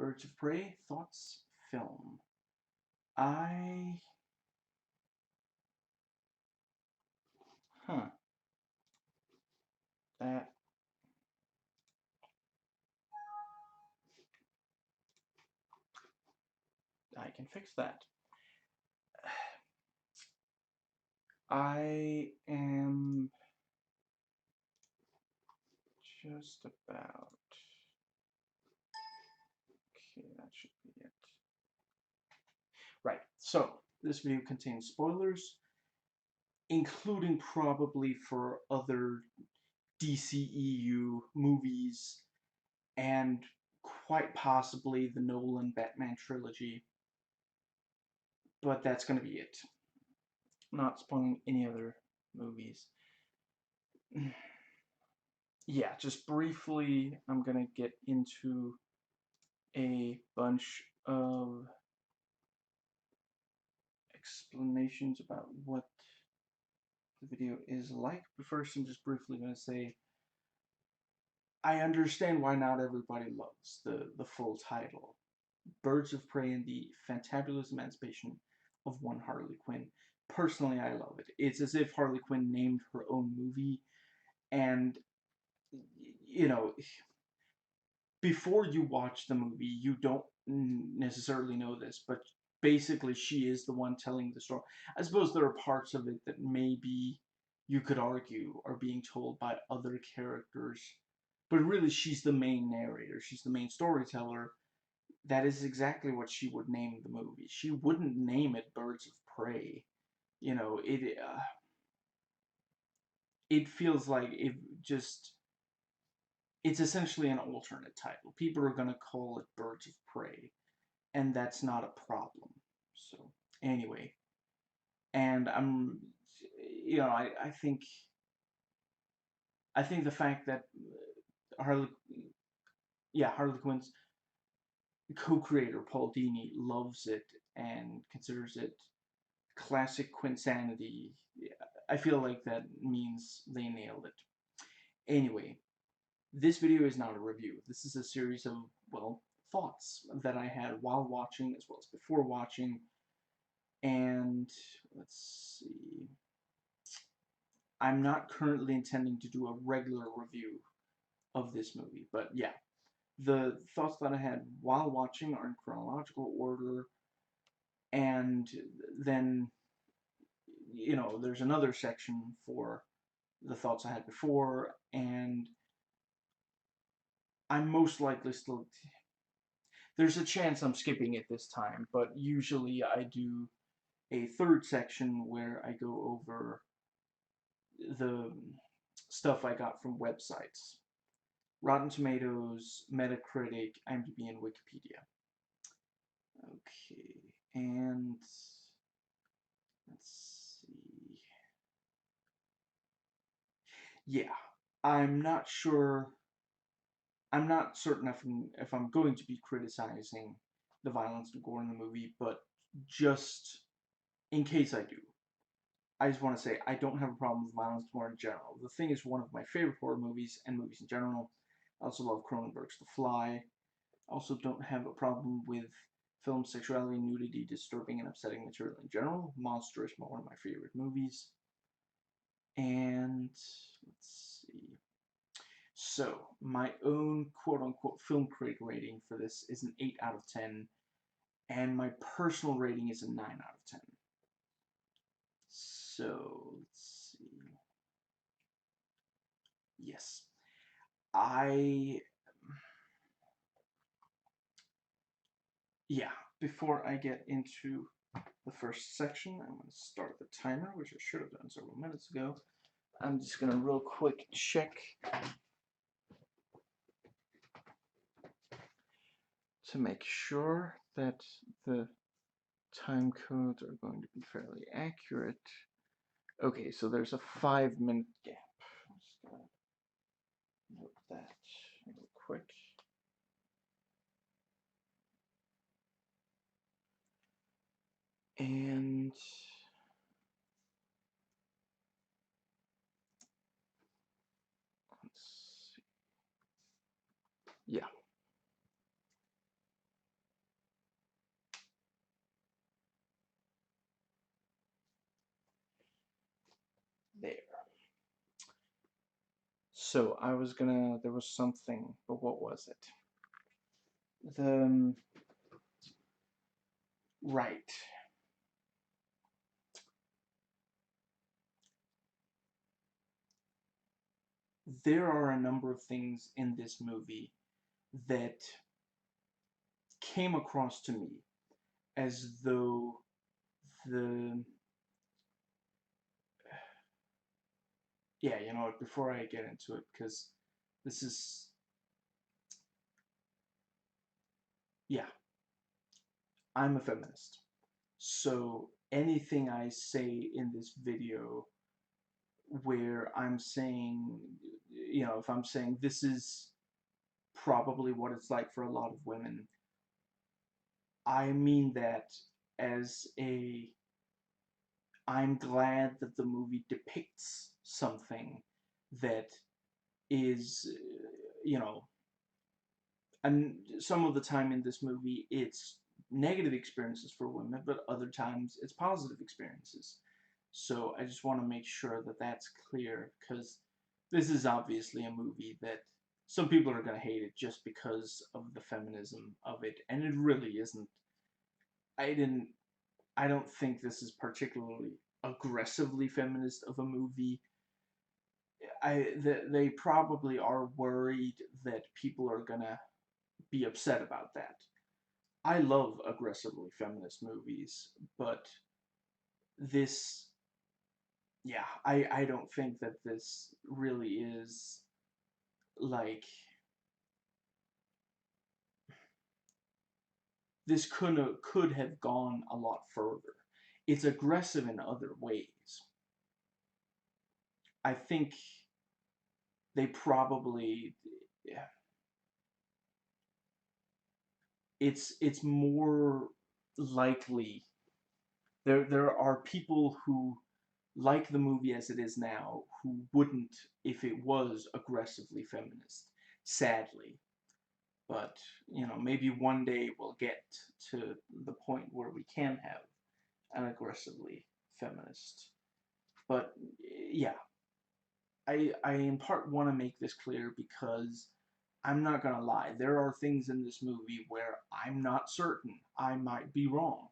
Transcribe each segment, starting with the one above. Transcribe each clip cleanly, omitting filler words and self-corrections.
Birds of Prey, thoughts, film. I... Huh. That... I can fix that. I am just about... Okay, that should be it. Right, so this video contains spoilers, including probably for other DCEU movies and quite possibly the Nolan Batman trilogy. But that's going to be it. Not spoiling any other movies. Yeah, just briefly, I'm going to get into a bunch of explanations about what the video is like. But first, I'm just briefly going to say I understand why not everybody loves the full title. Birds of Prey and the Fantabulous Emancipation of One Harley Quinn. Personally, I love it. It's as if Harley Quinn named her own movie, and, you know, before you watch the movie, you don't necessarily know this, but basically she is the one telling the story. I suppose there are parts of it that maybe you could argue are being told by other characters, but really she's the main narrator, she's the main storyteller. That is exactly what she would name the movie. She wouldn't name it Birds of Prey. You know, it feels like it's essentially an alternate title. People are gonna call it Birds of Prey, and that's not a problem. So anyway, and I think the fact that Harley, Harley Quinn's co-creator Paul Dini loves it and considers it classic Quinsanity. I feel like that means they nailed it. Anyway, this video is not a review. This is a series of, well, thoughts that I had while watching as well as before watching. And let's see. I'm not currently intending to do a regular review of this movie, but yeah. The thoughts that I had while watching are in chronological order, and then, there's another section for the thoughts I had before, and I'm most likely still... There's a chance I'm skipping it this time, but usually I do a third section where I go over the stuff I got from websites. Rotten Tomatoes, Metacritic, IMDb, and Wikipedia. Okay, and let's see. Yeah, I'm not sure. I'm not certain if I'm going to be criticizing the violence and gore in the movie, but just in case I do, I just want to say I don't have a problem with violence and gore in general. The Thing is one of my favorite horror movies and movies in general. I also love Cronenberg's The Fly. I also don't have a problem with film sexuality, nudity, disturbing, and upsetting material in general. Monster is one of my favorite movies. And let's see. So, my own quote-unquote film critic rating for this is an 8 out of 10, and my personal rating is a 9 out of 10. So, let's see. Yes. Before I get into the first section, I'm going to start the timer, which I should have done several minutes ago. I'm just going to real quick check to make sure that the time codes are going to be fairly accurate. Okay, so there's a 5-minute gap. I'm just going to note that real quick. And let's see. Yeah. So there was something, but what was it? Right. There are a number of things in this movie that came across to me as though the yeah, you know what, before I get into it, because this is, yeah, I'm a feminist. So anything I say in this video where I'm saying, you know, if I'm saying this is probably what it's like for a lot of women, I mean that as a, I'm glad that the movie depicts something that is, you know, and some of the time in this movie it's negative experiences for women, but other times it's positive experiences. So I just want to make sure that that's clear, because this is obviously a movie that some people are going to hate it just because of the feminism of it, and it really isn't. I didn't. I don't think this is particularly aggressively feminist of a movie. They probably are worried that people are gonna be upset about that. I love aggressively feminist movies, but this, yeah, I don't think that this really is, like, this could have gone a lot further. It's aggressive in other ways. I think they probably, yeah, it's more likely there are people who like the movie as it is now who wouldn't if it was aggressively feminist, sadly. But, you know, maybe one day we'll get to the point where we can have an aggressively feminist. But, yeah, I in part want to make this clear because I'm not gonna lie, there are things in this movie where I'm not certain. I might be wrong.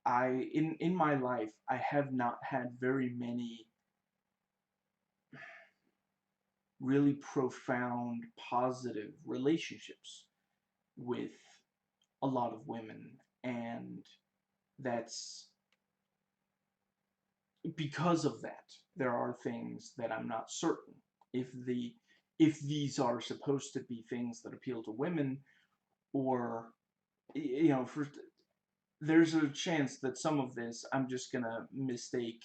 In my life, I have not had very many really profound positive relationships with a lot of women, and that's because of that. There are things that I'm not certain if if these are supposed to be things that appeal to women, or, you know, there's a chance that some of this I'm just gonna mistake,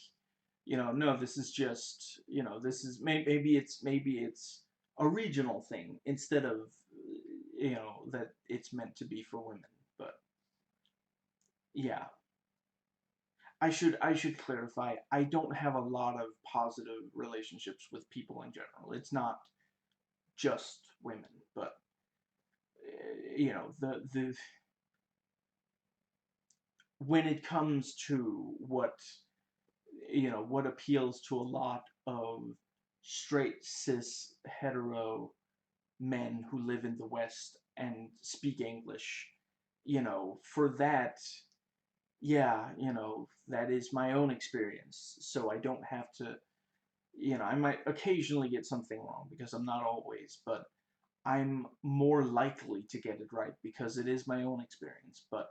you know, no, this is just, you know, this is maybe it's a regional thing instead of, you know, that it's meant to be for women. But yeah, I should clarify, I don't have a lot of positive relationships with people in general. It's not just women, but, you know, the when it comes to what, you know, what appeals to a lot of straight cis hetero men who live in the West and speak English, you know, for that, yeah, you know, that is my own experience. So I don't have to, you know, I might occasionally get something wrong because I'm not always, but I'm more likely to get it right because it is my own experience. But,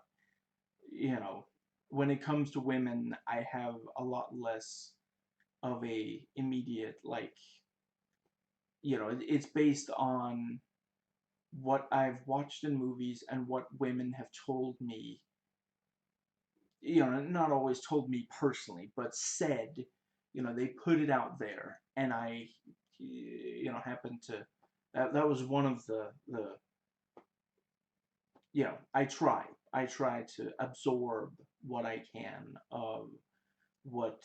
you know, when it comes to women, I have a lot less of a immediate, like, you know, it's based on what I've watched in movies and what women have told me, you know, not always told me personally, but said, you know, they put it out there, and I, you know, happened to, that was one of you know, I try to absorb what I can of what,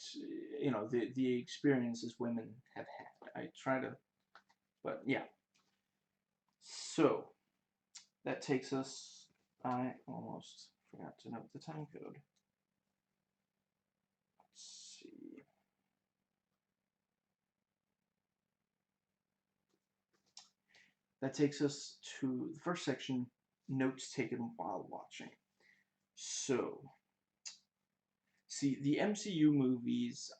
you know, the experiences women have had. I try to, but yeah. So that takes us, I almost forgot to note the time code. Let's see. that takes us to the first section, notes taken while watching. So, see, the MCU movies,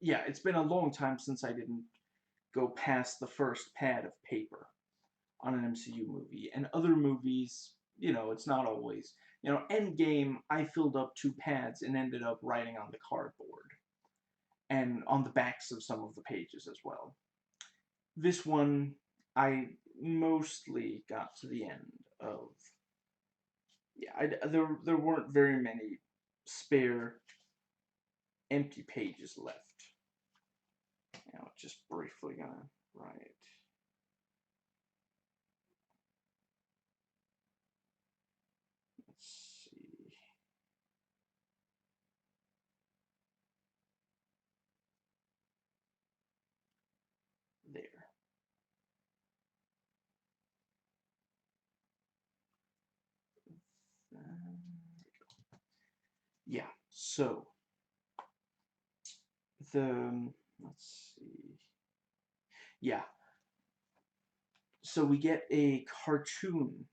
yeah, it's been a long time since I didn't go past the first pad of paper on an MCU movie. And other movies, it's not always. Endgame, I filled up 2 pads and ended up writing on the cardboard and on the backs of some of the pages as well. This one, I mostly got to the end of. Yeah, there weren't very many spare empty pages left. Just briefly gonna write. Let's see. There. Yeah. So let's see. Yeah. So we get a cartoon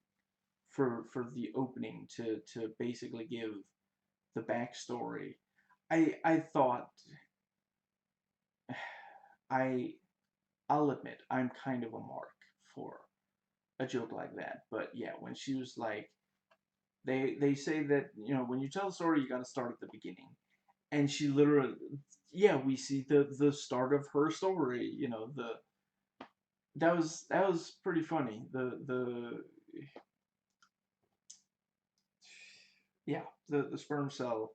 for the opening to basically give the backstory. I thought I I'll admit I'm kind of a mark for a joke like that. But yeah, when she was like, they say that when you tell a story you got to start at the beginning, and she literally, yeah, we see the start of her story. That was pretty funny. The Yeah, the sperm cell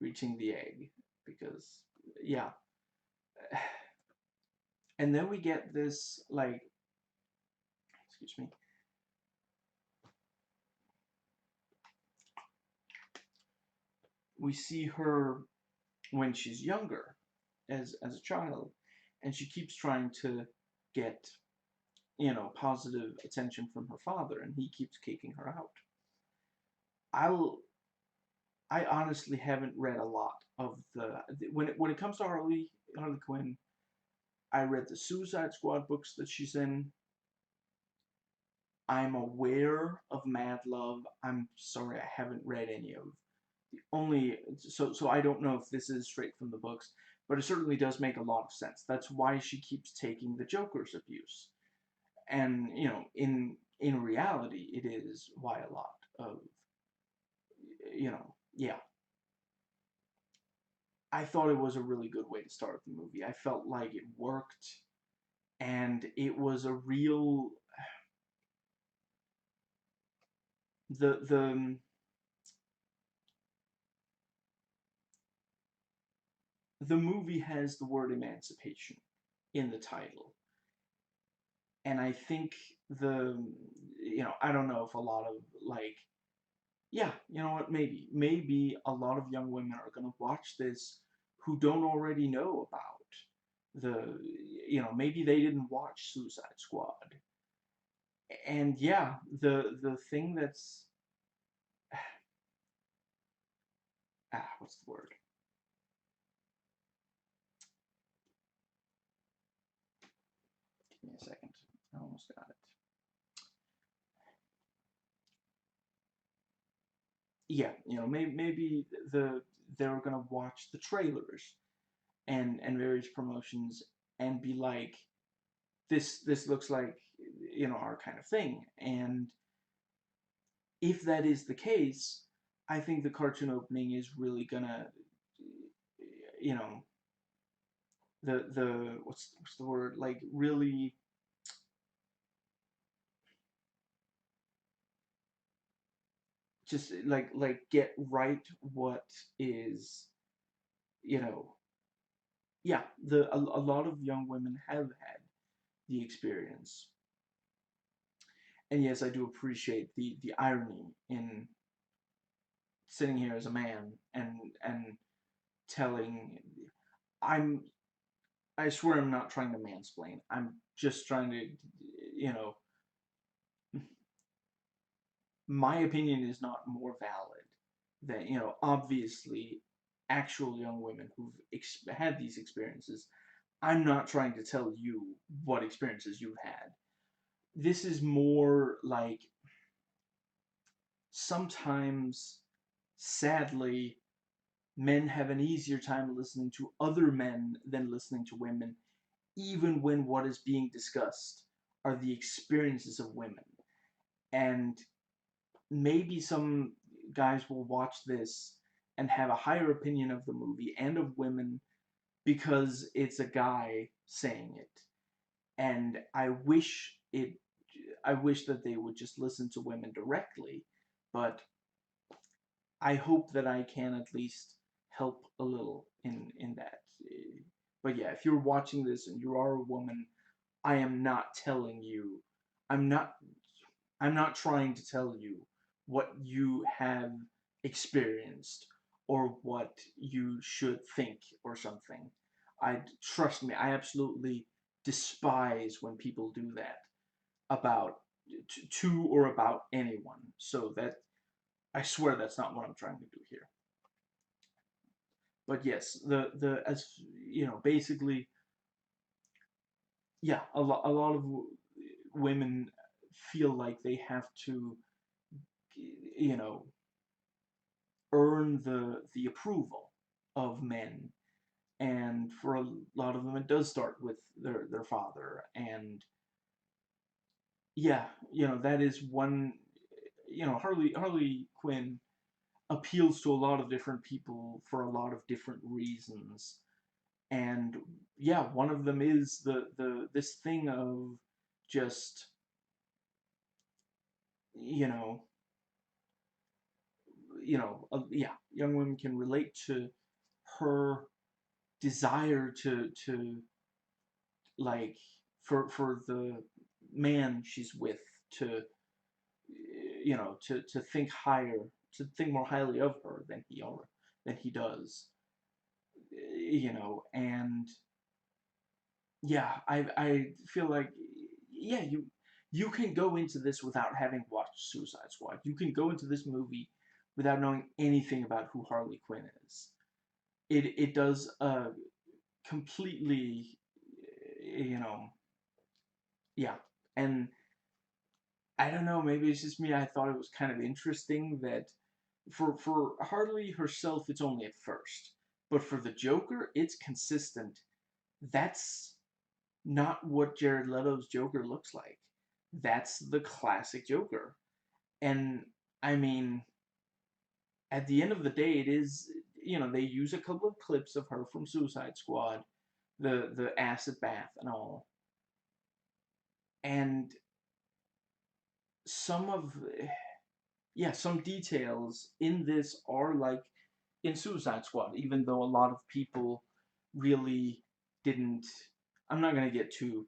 reaching the egg, because yeah. And then we get this, like, excuse me, we see her when she's younger, as a child, and she keeps trying to get positive attention from her father, and he keeps kicking her out. I'll I honestly haven't read a lot of when it comes to Harley Quinn. I read the Suicide Squad books that she's in. I'm aware of Mad Love. I'm sorry, I haven't read any of the only. So I don't know if this is straight from the books, but it certainly does make a lot of sense. That's why she keeps taking the Joker's abuse, and in reality, it is why a lot of yeah. I thought it was a really good way to start the movie. I felt like it worked, and it was a real the movie has the word emancipation in the title, and I think I don't know if a lot of, like, yeah, you know what, maybe a lot of young women are gonna watch this who don't already know about maybe they didn't watch Suicide Squad. And yeah, the thing that's what's the word? Give me a second. I almost got it. Yeah, maybe they're gonna watch the trailers and various promotions and be like, this looks like our kind of thing. And if that is the case, I think the cartoon opening is really gonna, you know, the what's the word? Like, really, just like get right what is, you know, yeah. A lot of young women have had the experience, and yes, I do appreciate the irony in sitting here as a man and telling. I'm I swear I'm not trying to mansplain. I'm just trying to, you know, my opinion is not more valid than, obviously, actual young women who've had these experiences. I'm not trying to tell you what experiences you've had. This is more like sometimes, sadly, men have an easier time listening to other men than listening to women, even when what is being discussed are the experiences of women. And maybe some guys will watch this and have a higher opinion of the movie and of women because it's a guy saying it. And I wish that they would just listen to women directly, but I hope that I can at least help a little in that. But yeah, if you're watching this and you are a woman, I am not telling you. I'm not I'm not trying to tell you what you have experienced or what you should think or something. I trust me, I absolutely despise when people do that about to or about anyone. So that I swear that's not what I'm trying to do here. But yes, the as you know, basically, yeah, a lot of women feel like they have to, you know, earn the approval of men, and for a lot of them, it does start with their father, and yeah, that is one. Harley Quinn appeals to a lot of different people for a lot of different reasons, and yeah, one of them is the this thing of just, you know yeah, young women can relate to her desire to, like, for the man she's with to, to think higher, to think more highly of her than he does, and yeah, I feel like, yeah, you can go into this without having watched Suicide Squad. You can go into this movie without knowing anything about who Harley Quinn is. It does completely, you know, yeah. And I don't know, maybe it's just me. I thought it was kind of interesting that for Harley herself, it's only at first, but for the Joker, it's consistent. That's not what Jared Leto's Joker looks like. That's the classic Joker. And I mean, at the end of the day, it is, they use a couple of clips of her from Suicide Squad, the acid bath and all. And some of some details in this are like in Suicide Squad, even though a lot of people really didn't. I'm not gonna get too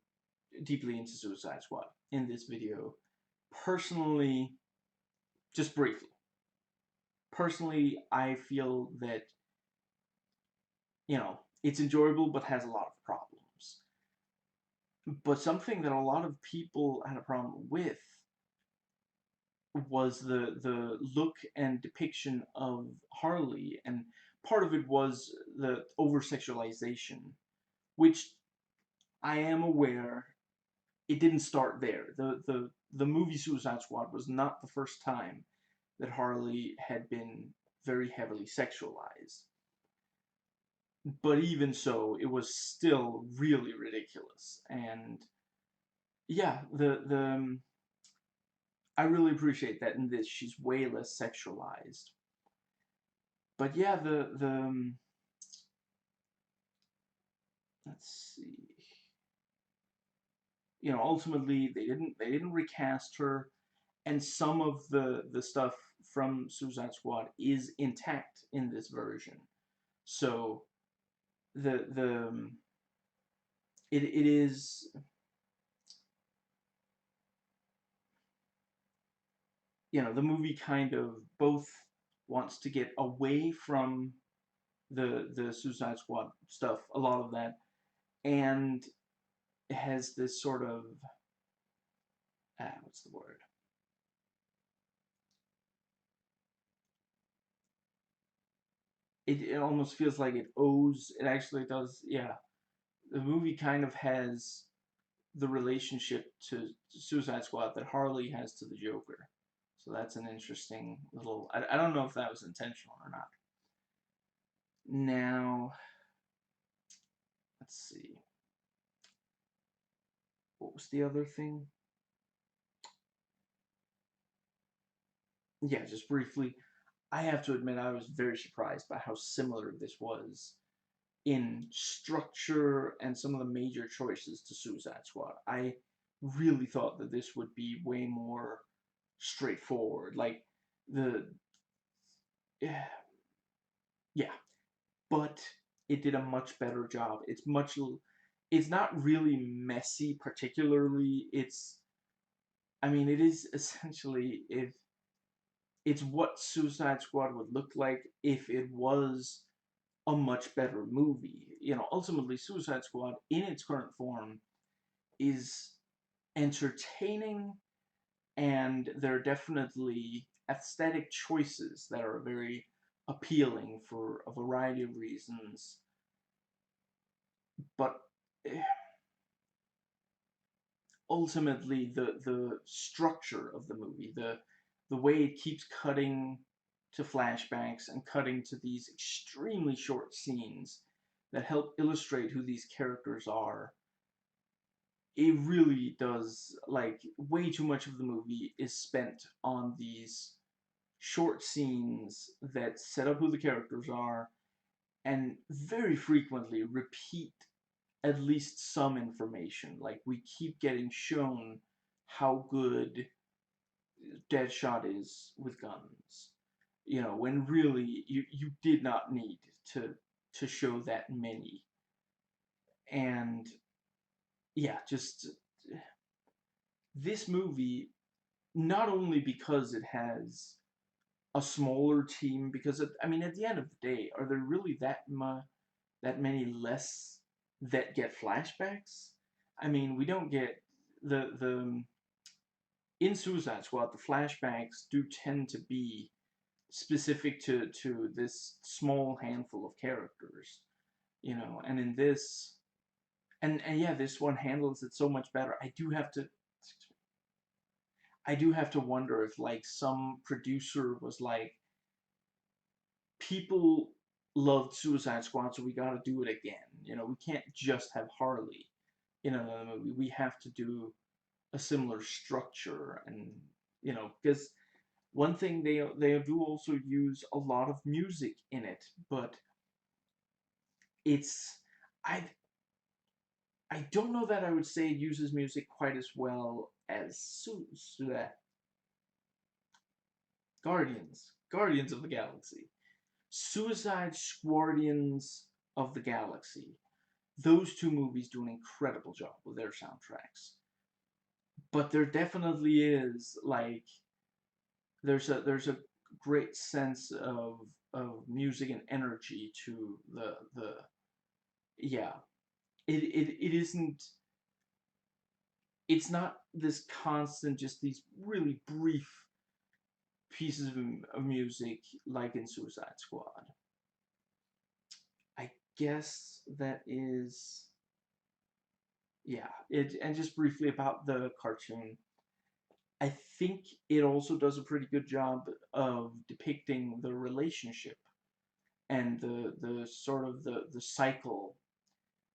deeply into Suicide Squad in this video. Personally, just briefly, I feel that, it's enjoyable but has a lot of problems. But something that a lot of people had a problem with was the look and depiction of Harley, and part of it was the over sexualization, which I am aware it didn't start there. The movie Suicide Squad was not the first time that Harley had been very heavily sexualized. But even so, it was still really ridiculous. And yeah, I really appreciate that in this she's way less sexualized. But yeah, the let's see. Ultimately they didn't recast her, and some of the stuff from Suicide Squad is intact in this version. So the it is, the movie kind of both wants to get away from the Suicide Squad stuff, a lot of that, and has this sort of, what's the word? It almost feels like it owes. It actually does, yeah. the movie kind of has the relationship to Suicide Squad that Harley has to the Joker. So that's an interesting little. I don't know if that was intentional or not. Now, let's see. What was the other thing? Yeah, just briefly. I have to admit, I was very surprised by how similar this was in structure and some of the major choices to Suicide Squad. I really thought that this would be way more straightforward. Like, the. Yeah, but it did a much better job. It's not really messy particularly. I mean, it is essentially if it's what Suicide Squad would look like if it was a much better movie. Ultimately Suicide Squad in its current form is entertaining, and there are definitely aesthetic choices that are very appealing for a variety of reasons. But eh, ultimately the structure of the movie, the way it keeps cutting to flashbacks and cutting to these extremely short scenes that help illustrate who these characters are, it really does, like, way too much of the movie is spent on these short scenes that set up who the characters are and very frequently repeat at least some information. Like, we keep getting shown how good Deadshot is with guns. When really you did not need to show that many. And yeah, just this movie, not only because it has a smaller team, because I mean, at the end of the day, are there really that many less that get flashbacks? I mean, we don't get the in Suicide Squad, the flashbacks do tend to be specific to this small handful of characters, and in this, and yeah, this one handles it so much better. I do have to wonder if, like, some producer was like, people loved Suicide Squad, so we got to do it again. We can't just have Harley in another movie. We have to do a similar structure, and because one thing, they do also use a lot of music in it, but it's I I don't know that I would say it uses music quite as well as Guardians of the Galaxy, Suicide Squadrons of the Galaxy. Those two movies do an incredible job with their soundtracks, but there definitely is, like, there's a great sense of music and energy to the yeah. It isn't, it's not this constant, just these really brief pieces of music like in Suicide Squad. I guess that is, yeah. And just briefly about the cartoon, I think it also does a pretty good job of depicting the relationship and the sort of the cycle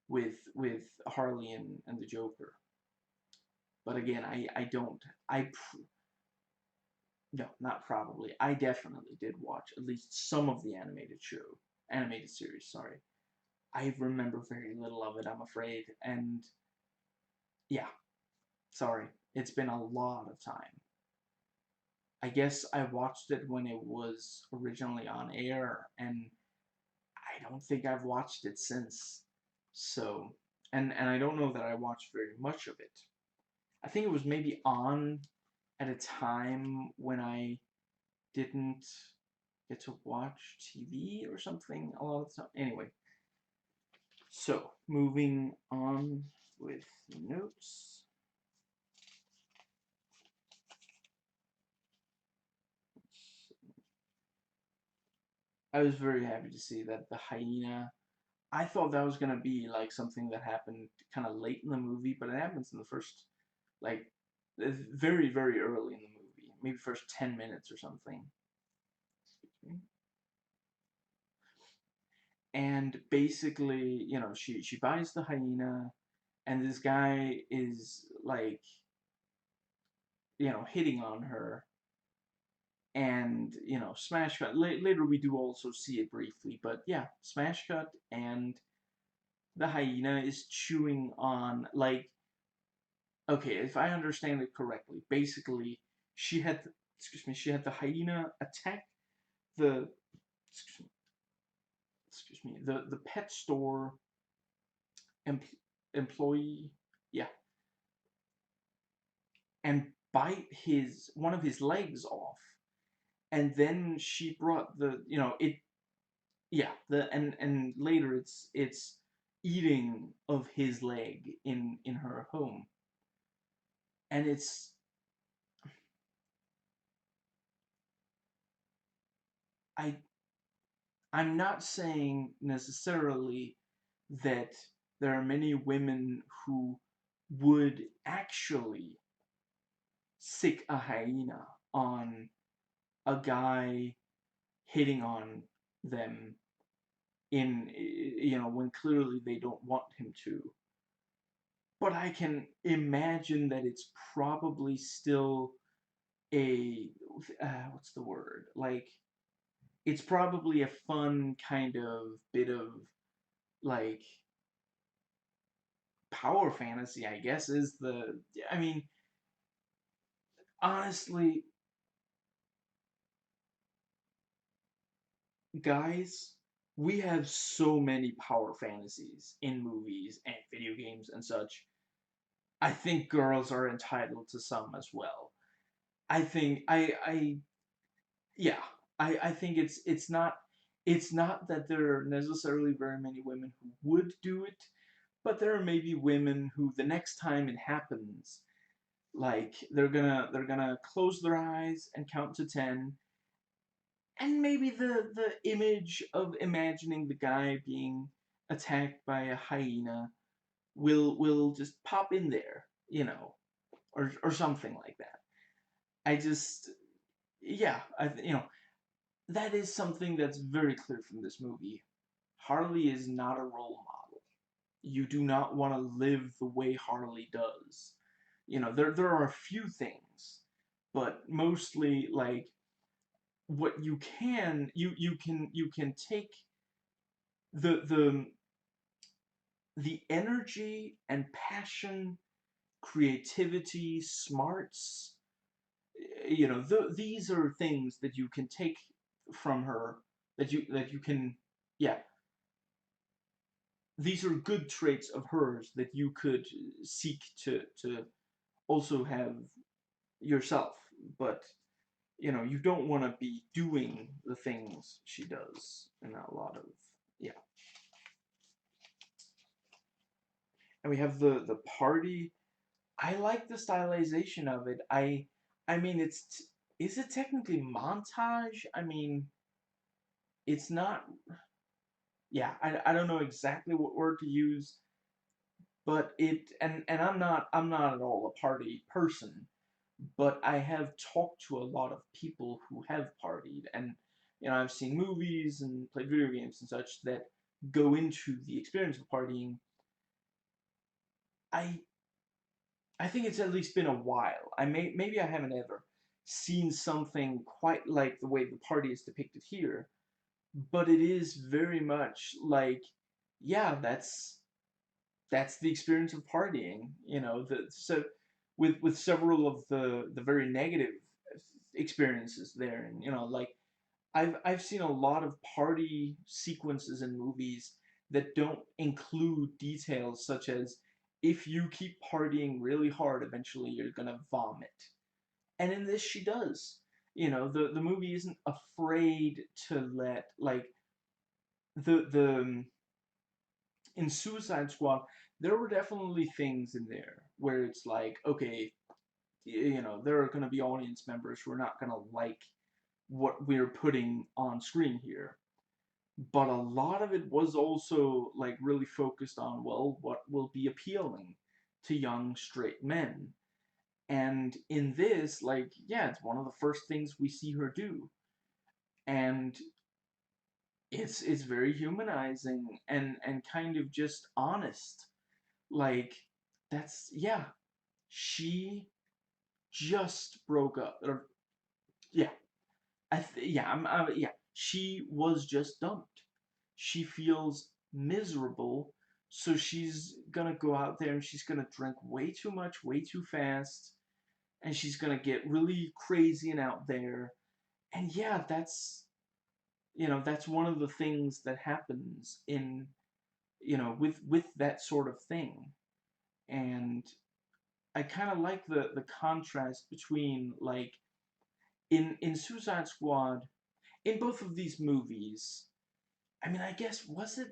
with Harley and the Joker. But again, I don't I no, not probably. I definitely did watch at least some of the animated series, sorry. I remember very little of it, I'm afraid, and yeah, sorry. It's been a lot of time. I guess I watched it when it was originally on air, and I don't think I've watched it since. So, and I don't know that I watched very much of it. I think it was maybe on at a time when I didn't get to watch TV or something a lot of the time. Anyway, so moving on with notes. I was very happy to see that the hyena I thought that was gonna be like something that happened kind of late in the movie, but it happens in the first, like, very, very early in the movie, maybe first 10 minutes or something. And basically, she buys the hyena, and this guy is like, hitting on her, and smash cut. Later we do also see it briefly, but yeah, smash cut, and the hyena is chewing on, like, okay, if I understand it correctly, basically she had the hyena attack the the pet store em- employee, yeah, and bite his one of his legs off, and then she brought the it yeah the and later it's eating of his leg in her home, and I I'm not saying necessarily that there are many women who would actually sick a hyena on a guy hitting on them in when clearly they don't want him to, but I can imagine that it's probably still a what's the word, like, it's probably a fun kind of bit of, like, power fantasy, I guess, is the I mean, honestly, guys, we have so many power fantasies in movies and video games and such. I think girls are entitled to some as well. I think I yeah, I think it's not that there are necessarily very many women who would do it, but there are maybe women who the next time it happens, like, they're gonna close their eyes and count to 10, and maybe the image of imagining the guy being attacked by a hyena will just pop in there, or something like that. I just yeah, that is something that's very clear from this movie. Harley is not a role model. You do not want to live the way Harley does. There are a few things, but mostly, like, what you can take the the energy and passion, creativity, smarts. These are things that you can take from her, that you can, yeah, these are good traits of hers that you could seek to also have yourself, but you don't want to be doing the things she does in a lot of, yeah. And we have the party. I like the stylization of it. I mean, is it technically montage? I mean, it's not. Yeah, I don't know exactly what word to use, but and I'm not at all a party person, but I have talked to a lot of people who have partied, and I've seen movies and played video games and such that go into the experience of partying. I I think it's at least been a while. Maybe I haven't ever seen something quite like the way the party is depicted here, but it is very much like, yeah, that's the experience of partying. So with several of the very negative experiences there, and like, I've seen a lot of party sequences in movies that don't include details such as, if you keep partying really hard, eventually you're gonna vomit. And in this, she does. The movie isn't afraid to let, like, the in Suicide Squad, there were definitely things in there where it's like, okay, there are gonna be audience members who are not gonna like what we're putting on screen here. but a lot of it was also like really focused on, well, what will be appealing to young straight men. And in this, like, yeah, it's one of the first things we see her do. And it's very humanizing and kind of just honest. Like, that's, yeah, she just broke up. Or, yeah, yeah, she was just dumped. She feels miserable, so she's gonna go out there and she's gonna drink way too much, way too fast, and she's gonna get really crazy and out there. And yeah, that's one of the things that happens in, with that sort of thing. And I kind of like the contrast between, like, in Suicide Squad, in both of these movies. I mean, I guess, was it?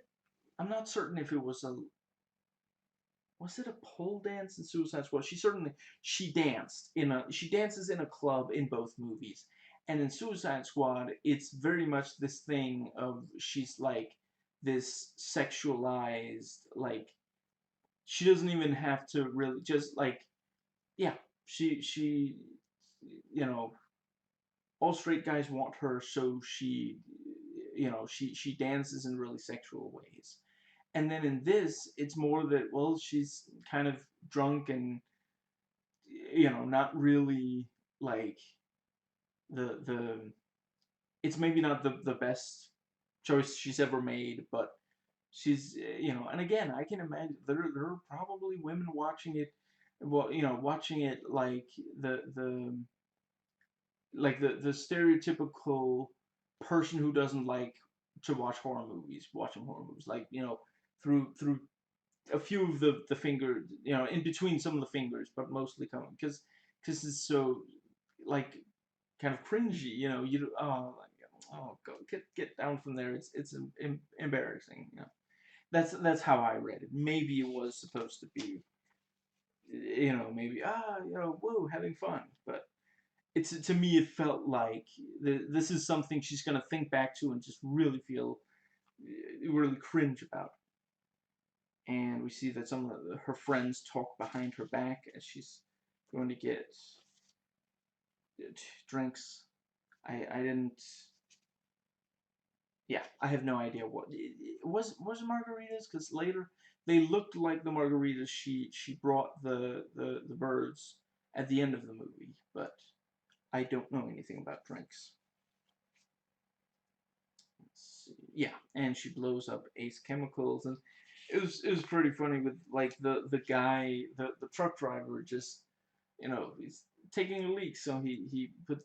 I'm not certain if it was it a pole dance in Suicide Squad? She dances in a club in both movies. And in Suicide Squad, it's very much this thing of, she's like this sexualized, like, she doesn't even have to really, just like, yeah, she you know all straight guys want her, so she dances in really sexual ways. And then in this, it's more that, well, she's kind of drunk and, not really, like, the it's maybe not the best choice she's ever made, but she's, and again, I can imagine there are probably women watching it, well, watching it, like, the stereotypical person who doesn't like to watch horror movies, watching horror movies, like, through a few of the finger, in between some of the fingers, but mostly coming because it's so, like, kind of cringy, you oh, like, oh, go get down from there. It's embarrassing. That's how I read it. Maybe it was supposed to be, maybe, whoa, having fun, but to me it felt like this is something she's gonna think back to and just really feel, really cringe about. And we see that some of her friends talk behind her back as she's going to get drinks. I didn't. Yeah, I have no idea what was margaritas, because later they looked like the margaritas she brought the birds at the end of the movie, but I don't know anything about drinks. Let's see. Yeah, and she blows up Ace Chemicals, and it was pretty funny with, like, the guy, the truck driver, just, he's taking a leak, so he put,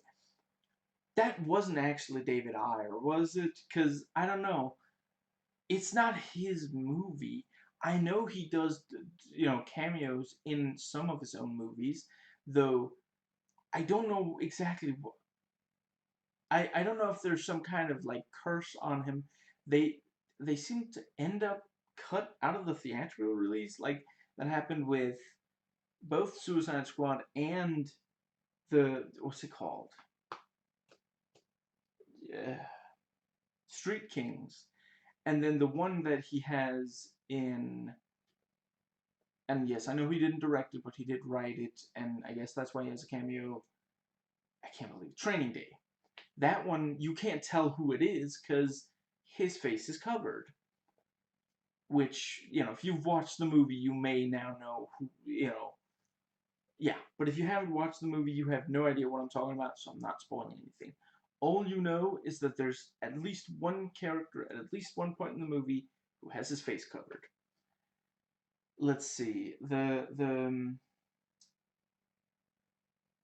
that wasn't actually David Ayer, was it? Because I don't know, it's not his movie. I know he does, cameos in some of his own movies, though I don't know exactly. I don't know if there's some kind of, like, curse on him. They they seem to end up cut out of the theatrical release, like that happened with both Suicide Squad and the, what's it called? Yeah, Street Kings. And then the one that he has in, and yes, I know he didn't direct it, but he did write it, and I guess that's why he has a cameo. I can't believe Training Day. That one, you can't tell who it is because his face is covered. Which, if you've watched the movie, you may now know who, yeah. But if you haven't watched the movie, you have no idea what I'm talking about, so I'm not spoiling anything. All you know is that there's at least one character at least one point in the movie who has his face covered. Let's see.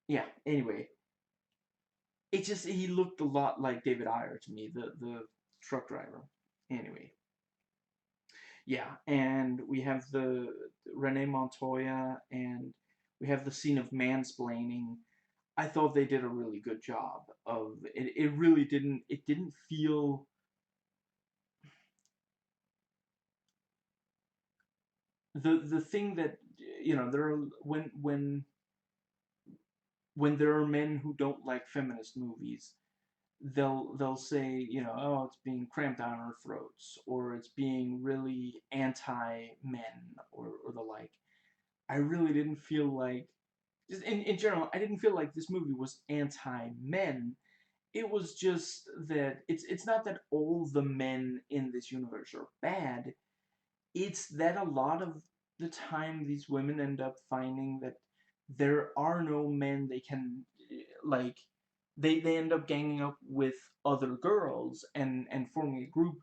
Yeah, anyway. It just, he looked a lot like David Ayer to me, the truck driver. Anyway. Yeah, and we have the Renee Montoya, and we have the scene of mansplaining. I thought they did a really good job of it. It really didn't. It didn't feel the thing that, there are, when there are men who don't like feminist movies. they'll say, oh, it's being cramped down our throats, or it's being really anti-men, or the like. I really didn't feel like, just in general, I didn't feel like this movie was anti-men. It was just that it's not that all the men in this universe are bad. It's that a lot of the time these women end up finding that there are no men they can, like, they end up ganging up with other girls and forming a group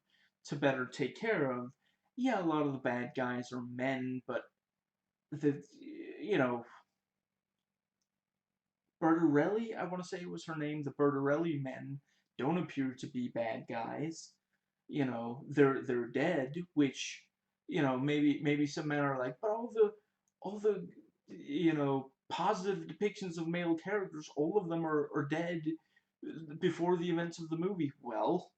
to better take care of. Yeah, a lot of the bad guys are men, but the you know Bertarelli, I want to say was her name. The Bertarelli men don't appear to be bad guys. They're dead, which, maybe some men are like, but all the positive depictions of male characters, all of them are dead before the events of the movie. Well,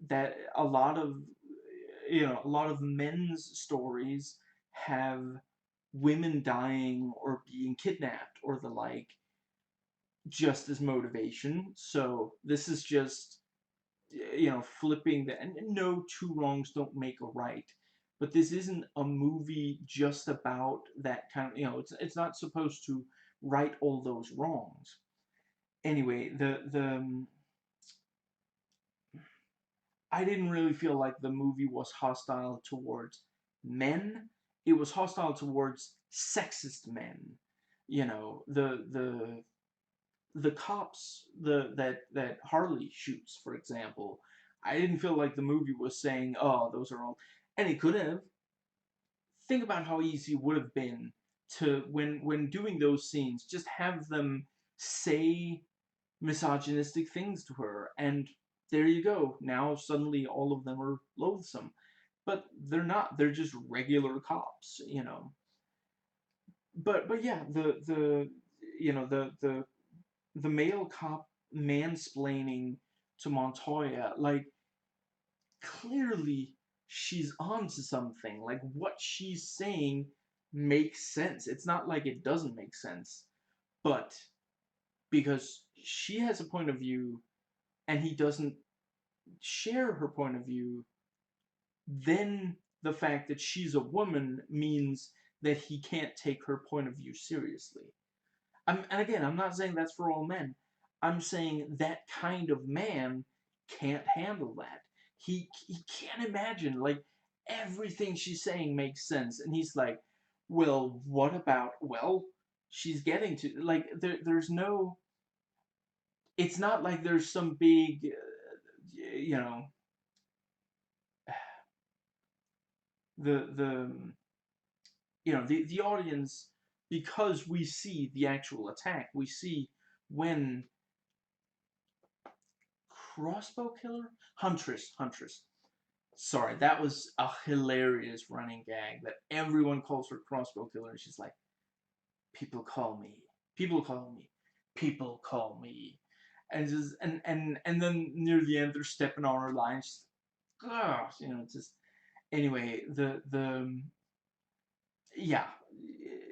that a lot of men's stories have women dying or being kidnapped or the like just as motivation. So this is just, flipping the, and no two wrongs don't make a right. But this isn't a movie just about that kind of, it's not supposed to right all those wrongs. Anyway, the I didn't really feel like the movie was hostile towards men. It was hostile towards sexist men. The cops that Harley shoots, for example, I didn't feel like the movie was saying, "Oh, those are all," and it could have. Think about how easy it would have been to, when doing those scenes, just have them say misogynistic things to her, and there you go. Now suddenly all of them are loathsome, but they're not. They're just regular cops. But yeah, the male cop mansplaining to Montoya, like, clearly she's onto something. Like, what she's saying makes sense. It's not like it doesn't make sense, but because she has a point of view and he doesn't share her point of view, then the fact that she's a woman means that he can't take her point of view seriously. And again, I'm not saying that's for all men. I'm saying that kind of man can't handle that. He can't imagine, like, everything she's saying makes sense, and he's like, well, what about, well, she's getting to, like, there's no, it's not like there's some big, you know, the the audience, because we see the actual attack, we see when Crossbow Killer? Huntress. Sorry, that was a hilarious running gag that everyone calls her Crossbow Killer, and she's like, people call me, people call me, people call me. And just and then near the end they're stepping on her lines. Gosh, just anyway, the yeah,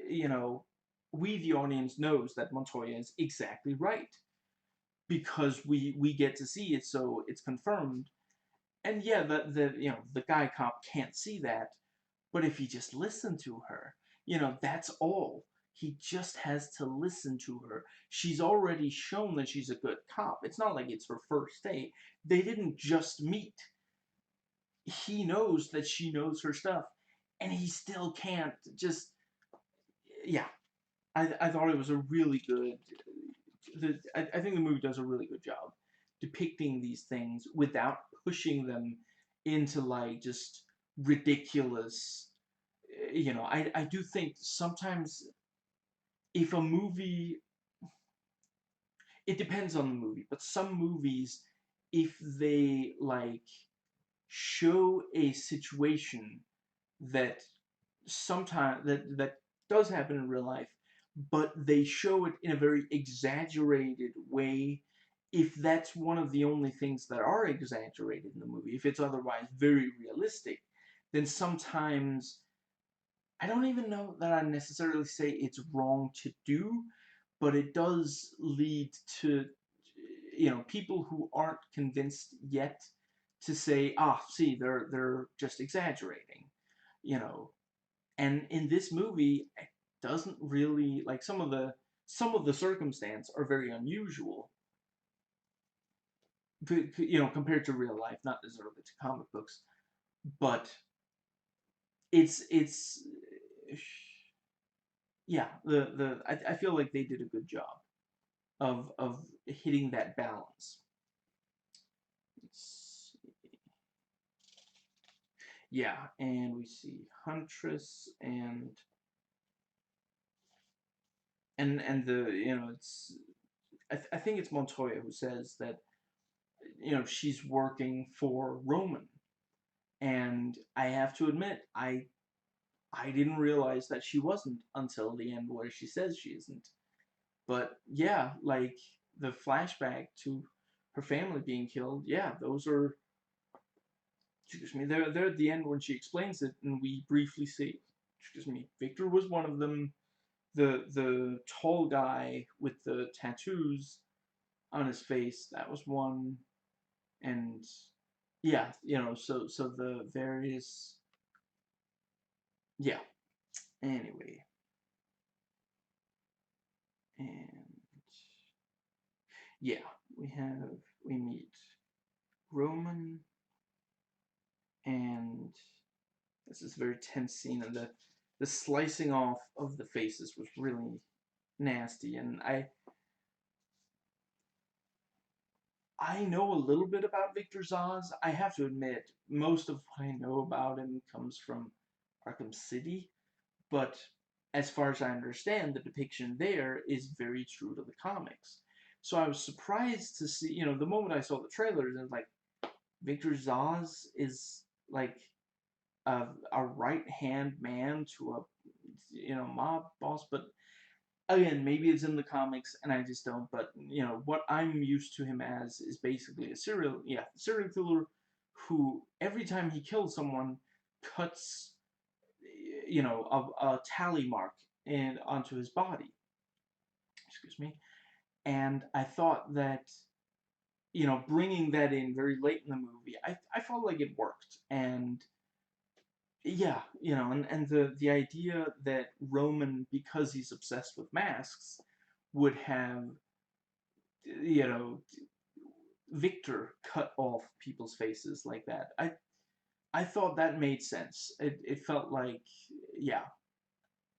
you know, we the audience knows that Montoya is exactly right because we get to see it, so it's confirmed. And yeah, the guy cop can't see that, but if he just listened to her, that's all. He just has to listen to her. She's already shown that she's a good cop. It's not like it's her first date. They didn't just meet. He knows that she knows her stuff, and he still can't just. Yeah, I thought it was a really good. I think the movie does a really good job depicting these things without pushing them into, like, just ridiculous. I do think sometimes if a movie, it depends on the movie, but some movies, if they, like, show a situation that sometimes that does happen in real life, but they show it in a very exaggerated way. If that's one of the only things that are exaggerated in the movie, if it's otherwise very realistic, then sometimes I don't even know that I necessarily say it's wrong to do, but it does lead to, people who aren't convinced yet to say, ah, see, they're just exaggerating, you know. And in this movie, it doesn't really, like, some of the circumstance are very unusual, compared to real life, not necessarily to comic books, but it's yeah, I feel like they did a good job of hitting that balance. Yeah, and we see Huntress and the it's I think it's Montoya who says that she's working for Roman, and I have to admit I didn't realize that she wasn't until the end where she says she isn't. But yeah, like the flashback to her family being killed, yeah, those are, excuse me, they're at the end when she explains it, and we briefly see, excuse me, Victor was one of them. The tall guy with the tattoos on his face, that was one, and yeah, so the various, yeah. Anyway, and yeah, we meet Roman, and this is a very tense scene, and the slicing off of the faces was really nasty, and I know a little bit about Victor Zaz. I have to admit, most of what I know about him comes from Arkham City, but as far as I understand, the depiction there is very true to the comics. So I was surprised to see, the moment I saw the trailers, and like, Victor Zaz is like a right hand man to a mob boss, but again, maybe it's in the comics and I just don't. But what I'm used to him as is basically a serial killer who every time he kills someone cuts a tally mark onto his body. Excuse me. And I thought that bringing that in very late in the movie, I felt like it worked. And yeah, and the idea that Roman, because he's obsessed with masks, would have you know Victor cut off people's faces like that. I thought that made sense. It felt like, yeah.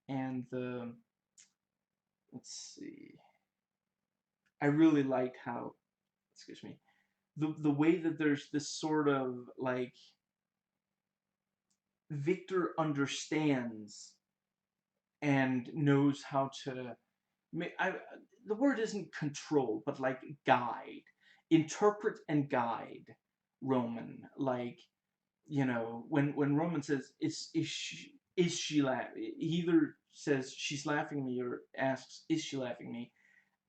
And the let's see. I really liked how, excuse me, the way that there's this sort of like Victor understands and knows how to the word isn't control, but like guide, interpret and guide Roman. Like, when Roman says, is she laughing? He either says she's laughing at me or asks, is she laughing at me?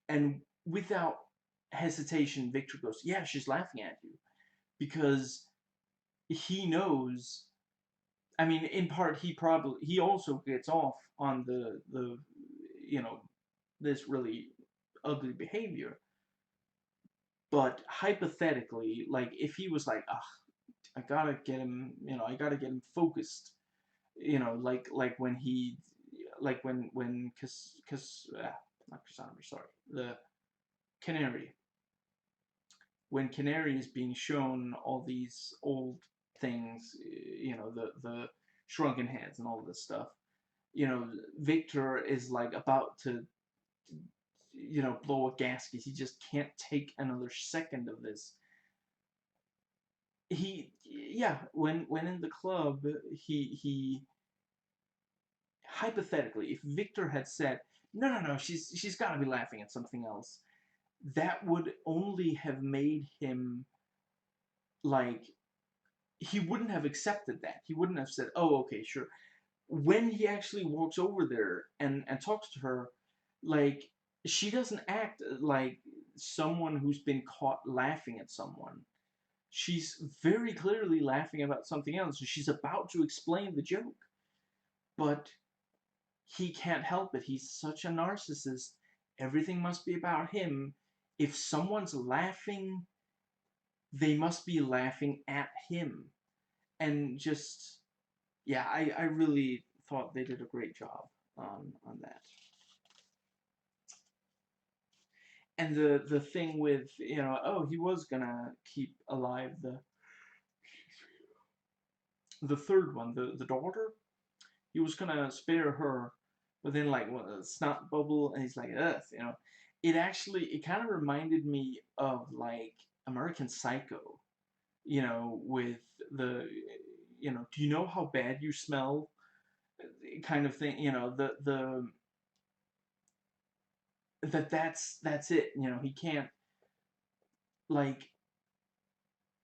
And without hesitation, Victor goes, yeah, she's laughing at you, because he knows. I mean, in part, he also gets off on the you know this really ugly behavior. But hypothetically, like, if he was like, ugh, I gotta get him focused, like when he, like when not Cassandra, sorry, the Canary, when Canary is being shown all these old things, the shrunken heads and all this stuff, Victor is like about to, blow a gasket. He just can't take another second of this. When in the club, he hypothetically, if Victor had said, no, no, no, she's got to be laughing at something else, that would only have made him, like, he wouldn't have accepted that. He wouldn't have said, oh, okay, sure. When he actually walks over there and talks to her, like, she doesn't act like someone who's been caught laughing at someone. She's very clearly laughing about something else. She's about to explain the joke, but he can't help it. He's such a narcissist. Everything must be about him. if someone's laughing, they must be laughing at him. And just, yeah, I really thought they did a great job on that. And the thing with, oh, he was gonna keep alive the third one, the daughter. He was gonna spare her, but then like a snot bubble, and he's like, ugh, it kind of reminded me of like American Psycho, with the, do you know how bad you smell, kind of thing, that's it, he can't, like,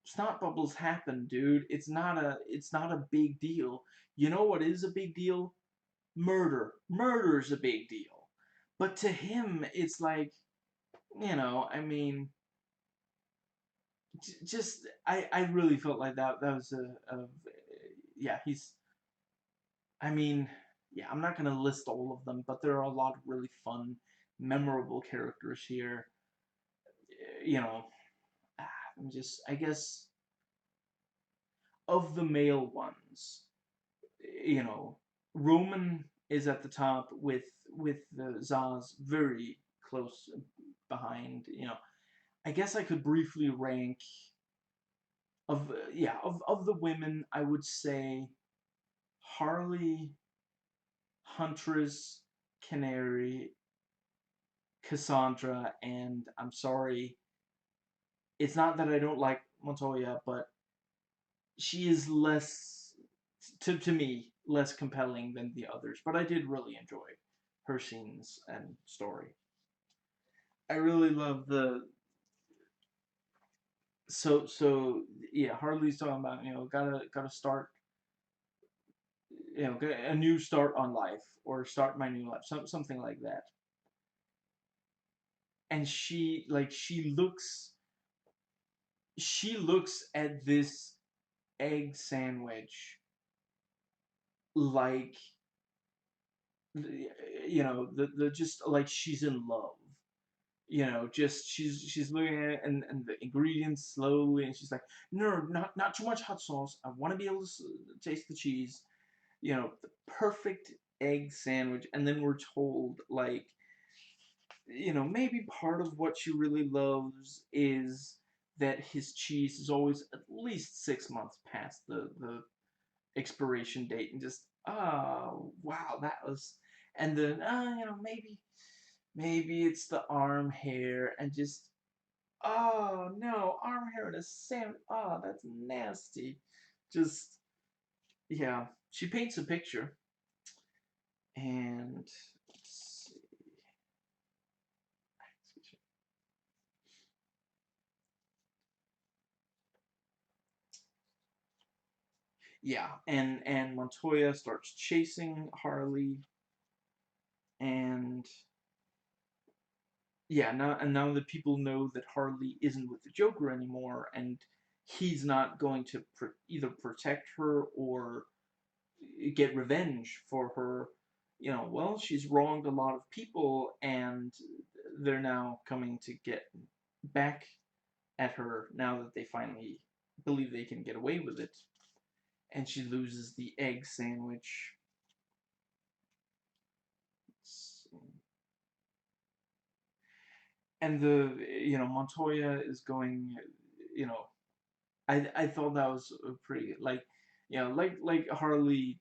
snot bubbles happen, dude. It's not a big deal. You know what is a big deal? Murder's a big deal. But to him, it's like, I mean, just I really felt like that was yeah, I mean, yeah, I'm not gonna list all of them, but there are a lot of really fun, memorable characters here. You know, I guess of the male ones, you know, Roman is at the top with the Zaz very close behind. I guess I could briefly rank of the women. I would say Harley, Huntress, Canary, Cassandra, and I'm sorry, it's not that I don't like Montoya, but she is less, to me, less compelling than the others. But I did really enjoy her scenes and story. I really love so yeah. Harley's talking about, gotta start, get a new start on life, or start my new life, something like that. And she looks at this egg sandwich like, the just like she's in love. Just she's looking at it, and the ingredients slowly, and she's like, no, not too much hot sauce. I want to be able to taste the cheese. The perfect egg sandwich. And then we're told, like, maybe part of what she really loves is that his cheese is always at least 6 months past the expiration date, and just, oh wow, that was. And then, maybe it's the arm hair, and just, oh no, arm hair in a sandwich, oh, that's nasty. Just, yeah, she paints a picture. And let's see. Yeah, and Montoya starts chasing Harley, and yeah, now that people know that Harley isn't with the Joker anymore, and he's not going to either protect her or get revenge for her. Well, she's wronged a lot of people, and they're now coming to get back at her now that they finally believe they can get away with it. And she loses the egg sandwich. And Montoya is going, you know I thought that was a pretty, like, like Harley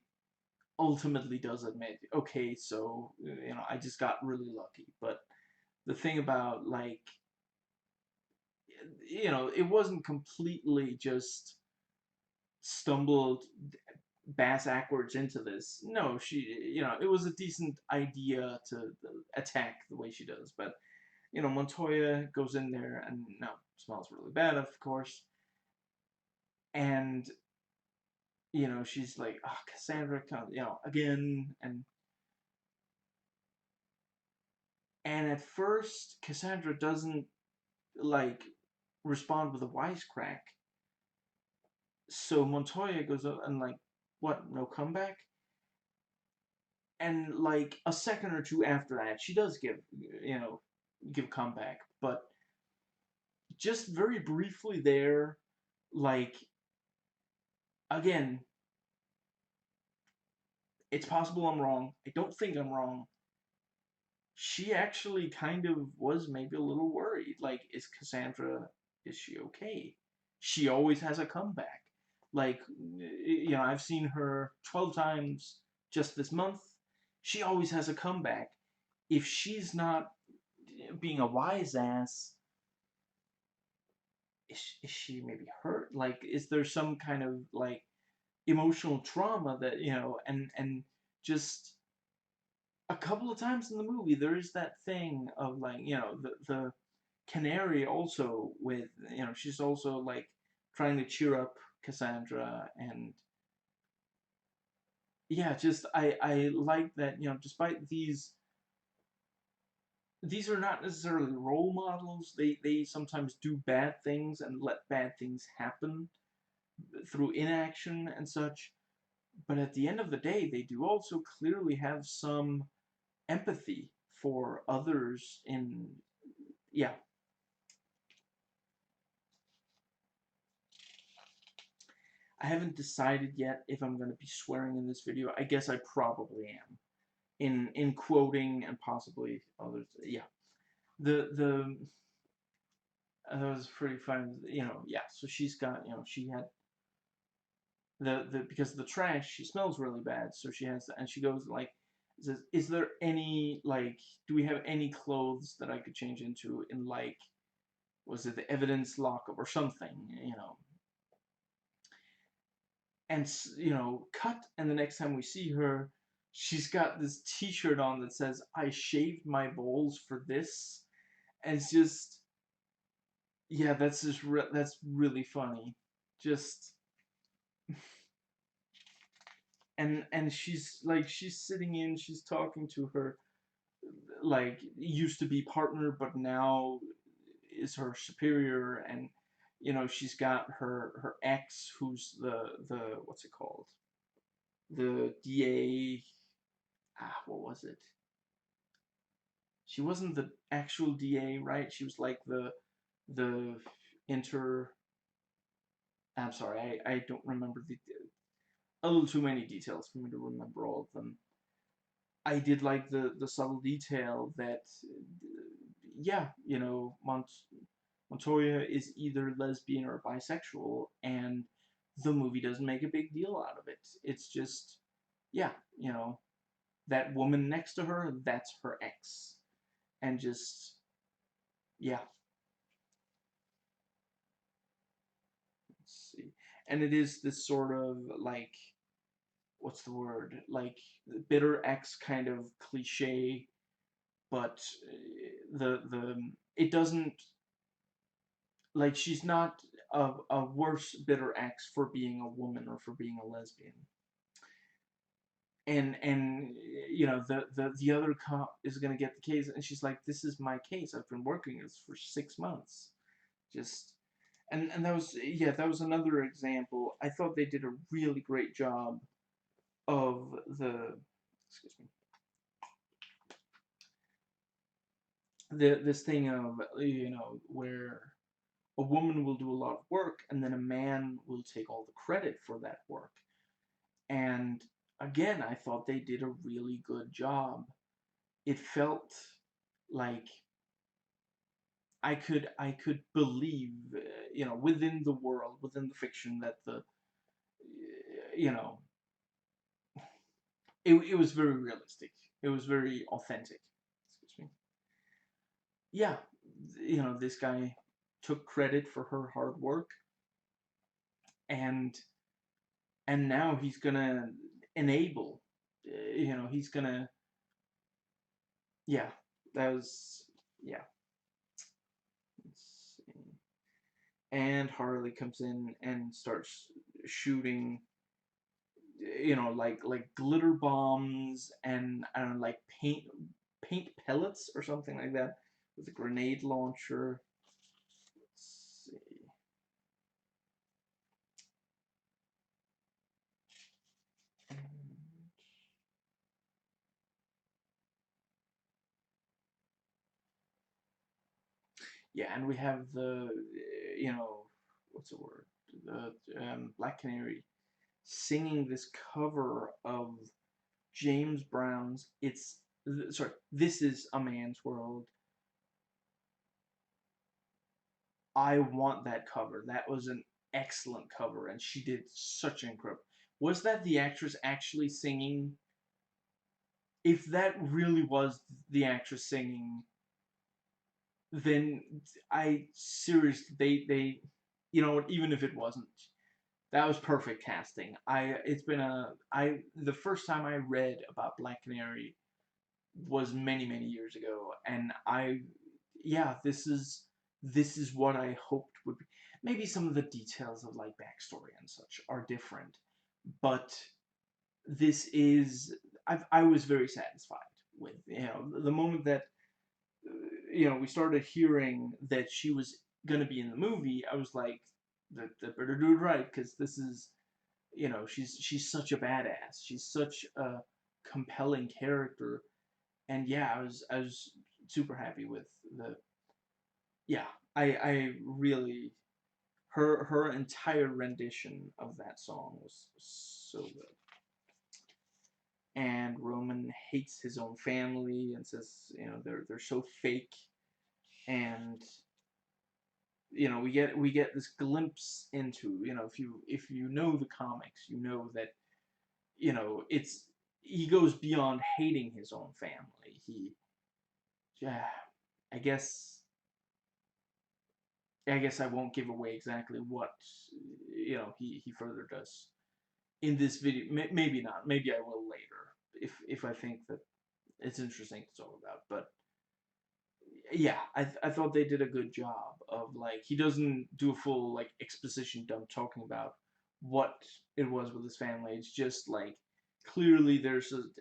ultimately does admit, okay, so, I just got really lucky. But the thing about, like, it wasn't completely just stumbled bass backwards into this. No, it was a decent idea to attack the way she does. But Montoya goes in there, and no, smells really bad, of course. And she's like, oh, Cassandra, come, again. And at first, Cassandra doesn't, like, respond with a wisecrack. So Montoya goes up and, like, what, no comeback? And like a second or two after that, she does give comeback. But just very briefly there, like, again, it's possible I'm wrong. I don't think I'm wrong. She actually kind of was maybe a little worried. Like, is Cassandra, is she okay? She always has a comeback. Like, I've seen her 12 times just this month. She always has a comeback. If she's not being a wise ass, is she maybe hurt? Like, is there some kind of, like, emotional trauma that, and just a couple of times in the movie, there is that thing of, like, the Canary also with, she's also, like, trying to cheer up Cassandra, and yeah, just I like that, despite these are not necessarily role models. They sometimes do bad things and let bad things happen through inaction and such. But at the end of the day, they do also clearly have some empathy for others in, yeah. I haven't decided yet if I'm going to be swearing in this video. I guess I probably am. In quoting and possibly others. Yeah. The that was pretty fun. Yeah. So she's got, she had the because of the trash, she smells really bad. So she has, and she goes, like, says, "Is there any, like, do we have any clothes that I could change into in, like, was it the evidence lockup or something?" And cut, and the next time we see her, she's got this t-shirt on that says, "I shaved my balls for this." And it's just, yeah, that's just that's really funny. Just, and she's like, she's sitting in, she's talking to her, like, used to be partner but now is her superior, and she's got her ex, who's the what's it called, the DA. What was it? She wasn't the actual DA, right? She was like the inter. I'm sorry, I don't remember a little too many details for me to remember all of them. I did like the subtle detail that, yeah, Montoya is either lesbian or bisexual, and the movie doesn't make a big deal out of it. It's just, yeah, that woman next to her, that's her ex, and just, yeah. Let's see. And it is this sort of, like, what's the word? Like, bitter ex kind of cliche, but the it doesn't, like, she's not a worse bitter ex for being a woman or for being a lesbian. And the other cop is gonna get the case, and she's like, "This is my case. I've been working this for 6 months." Just, and that was, yeah, that was another example. I thought they did a really great job of the, excuse me, this thing of, where a woman will do a lot of work and then a man will take all the credit for that work. And again, I thought they did a really good job. It felt like I could believe, within the world, within the fiction, that you know it was very realistic. It was very authentic. Excuse me. Yeah, this guy took credit for her hard work, and now he's gonna enable. He's gonna. Yeah, that was, yeah. Let's see. And Harley comes in and starts shooting, like glitter bombs, and I don't know, like paint pellets or something like that, with a grenade launcher. Let's see. yeah, and we have the you know what's the word, the Black Canary singing this cover of James Brown's sorry, This Is a Man's World. I want that cover. That was an excellent cover, and she did such an incredible. Was that the actress actually singing? If that really was the actress singing, then I seriously you know what, even if it wasn't, that was perfect casting. It's been a I the first time I read about Black Canary was many years ago, and yeah, this is what I hoped would be. Maybe some of the details of like backstory and such are different, but this is I was very satisfied with, the moment that we started hearing that she was gonna be in the movie. I was like, that better do it right, because this is, she's such a badass. She's such a compelling character, and yeah, I was super happy with the yeah. I really, her entire rendition of that song was so good. And Roman hates his own family and says, they're so fake, and we get this glimpse into, if you know the comics, you know that, it's he goes beyond hating his own family. Yeah, I guess I won't give away exactly what he further does in this video. Maybe not. Maybe I will later if I think that it's interesting to talk about. But yeah, I thought they did a good job of, like, he doesn't do a full like exposition dump talking about what it was with his family. It's just like, clearly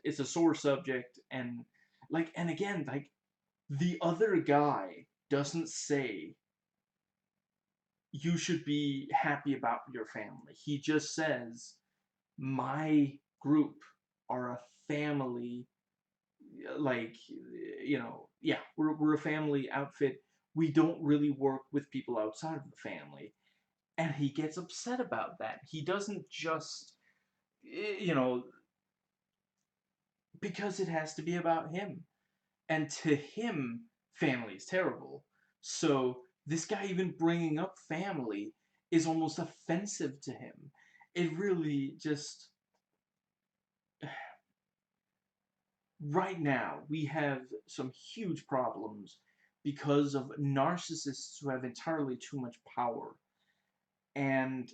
it's a sore subject, and again, like, the other guy doesn't say you should be happy about your family. He just says, my group are a family, like, yeah, we're a family outfit. We don't really work with people outside of the family. And he gets upset about that. He doesn't just, you know, because it has to be about him. And to him, family is terrible. So this guy even bringing up family is almost offensive to him. It really just, right now, we have some huge problems because of narcissists who have entirely too much power. And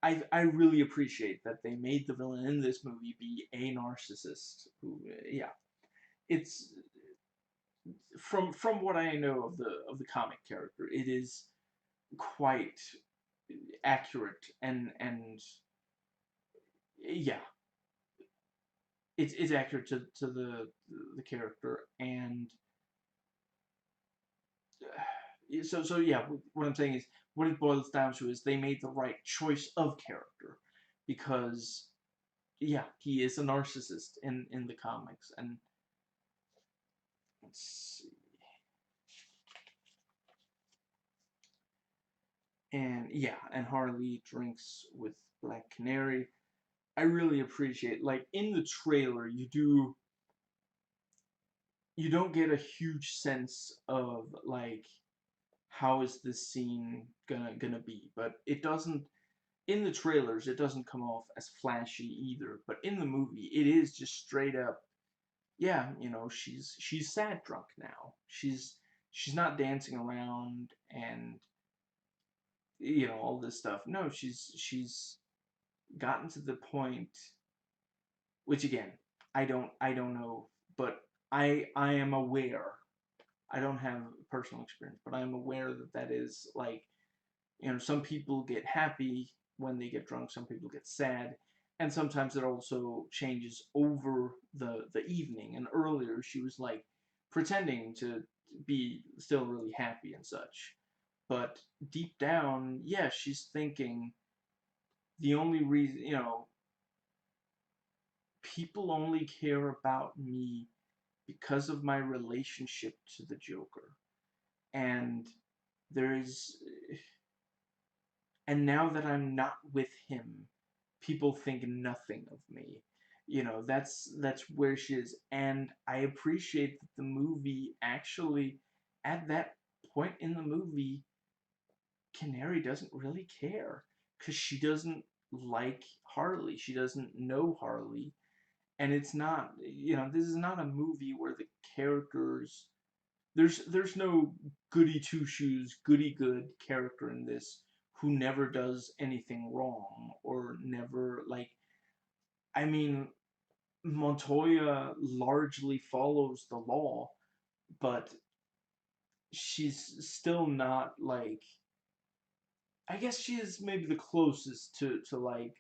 I really appreciate that they made the villain in this movie be a narcissist who, yeah, it's, from what I know of the comic character, it is quite accurate, and yeah, it's accurate to the character. And so yeah, what I'm saying is, what it boils down to is they made the right choice of character, because yeah, he is a narcissist in the comics. And let's see, and yeah, and Harley drinks with Black Canary. I really appreciate, like, in the trailer, you don't get a huge sense of, like, how is this scene gonna be, but it doesn't, in the trailers, it doesn't come off as flashy either. But in the movie, it is just straight up, yeah, she's sad drunk now. She's not dancing around and all this stuff. No, she's gotten to the point, which again, I don't know, but I am aware. I don't have personal experience, but I'm aware that that is, like, some people get happy when they get drunk, some people get sad, and sometimes it also changes over the evening. And earlier she was, like, pretending to be still really happy and such, but deep down, yeah, she's thinking, the only reason, people only care about me because of my relationship to the Joker. And there's and now that I'm not with him, people think nothing of me. That's where she is, and I appreciate that the movie actually, at that point in the movie, Canary doesn't really care because she doesn't like Harley. She doesn't know Harley, and it's not. This is not a movie where the characters there's no goody two shoes, goody good character in this who never does anything wrong or never like. I mean, Montoya largely follows the law, but she's still not like. I guess she is maybe the closest to like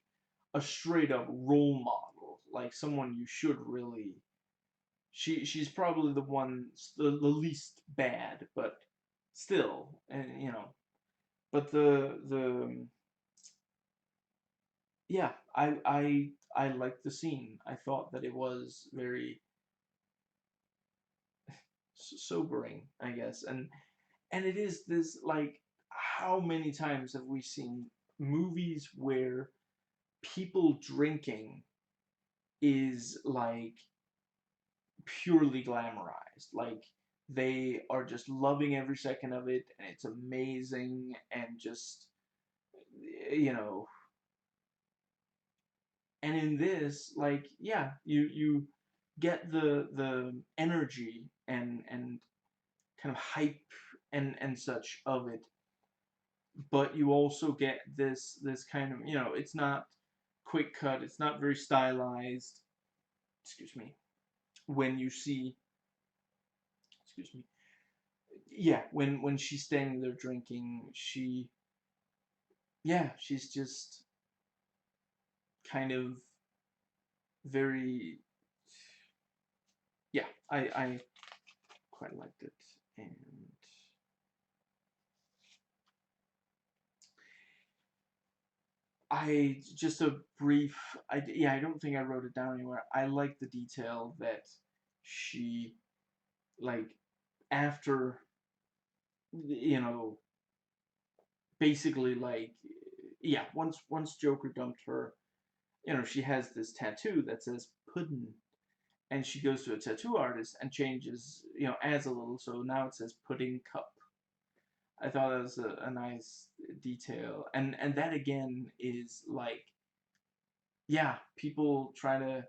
a straight up role model, like someone you should really. She's probably the one the least bad, but still, and but the yeah, I liked the scene. I thought that it was very sobering, I guess, and it is this like how many times have we seen movies where people drinking is like purely glamorized, like they are just loving every second of it and it's amazing and just you know and in this, like, yeah, you get the energy and kind of hype and such of it, but you also get this kind of, it's not quick cut, it's not very stylized. Excuse me. When you see, excuse me. Yeah, when she's standing there drinking, yeah, she's just kind of very, yeah, I quite liked it. And I just a brief. Yeah, I don't think I wrote it down anywhere. I like the detail that she like after you know basically like yeah, once Joker dumped her, she has this tattoo that says Puddin', and she goes to a tattoo artist and changes, adds a little, so now it says Pudding Cup. I thought that was a nice detail, and that again is like, yeah, people try to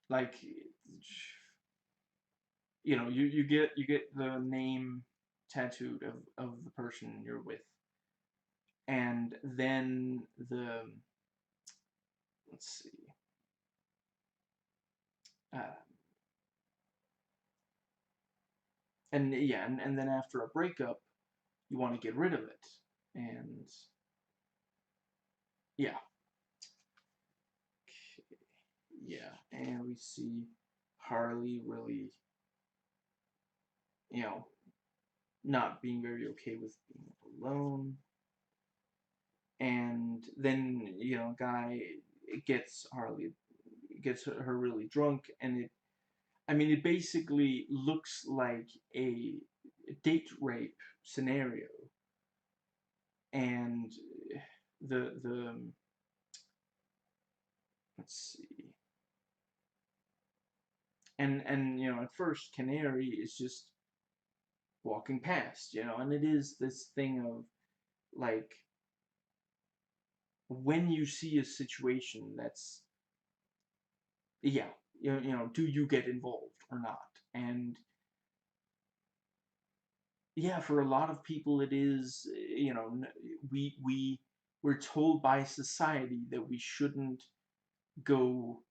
like, you get the name tattooed of the person you're with, and then let's see, uh, and yeah, and then after a breakup, you want to get rid of it, and yeah, yeah, and we see Harley really, you know, not being very okay with being alone. And then, Guy gets Harley, gets her really drunk, and it basically looks like a date rape scenario. And the let's see, and at first Canary is just walking past, and it is this thing of like when you see a situation that's, yeah, do you get involved or not? And yeah, for a lot of people it is, we're told by society that we shouldn't go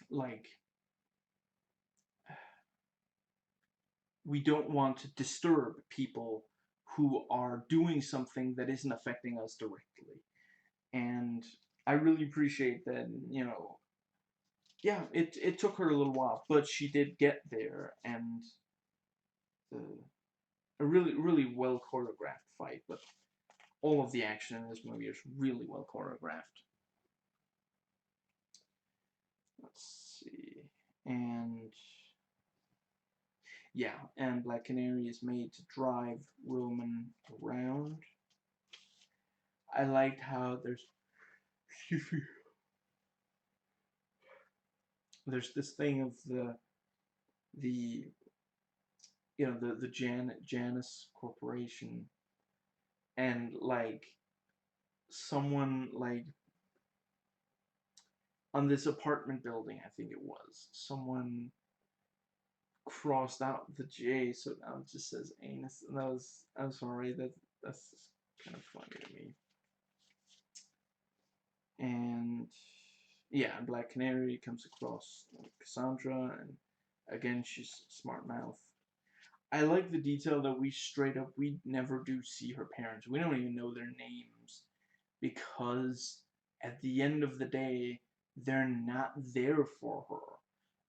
like, we don't want to disturb people who are doing something that isn't affecting us directly. And I really appreciate that, yeah, it took her a little while, but she did get there, and the, a really, really well choreographed fight. But all of the action in this movie is really well choreographed. Let's see. And yeah, and Black Canary is made to drive Roman around. I liked how excuse me, there's this thing of the the Janus Corporation, and like someone like on this apartment building, I think it was, someone crossed out the J, so now it just says anus, and that was, I'm sorry, that's kind of funny to me. And yeah, Black Canary comes across Cassandra, and again she's smart mouth. I like the detail that we never do see her parents. We don't even know their names because at the end of the day, they're not there for her.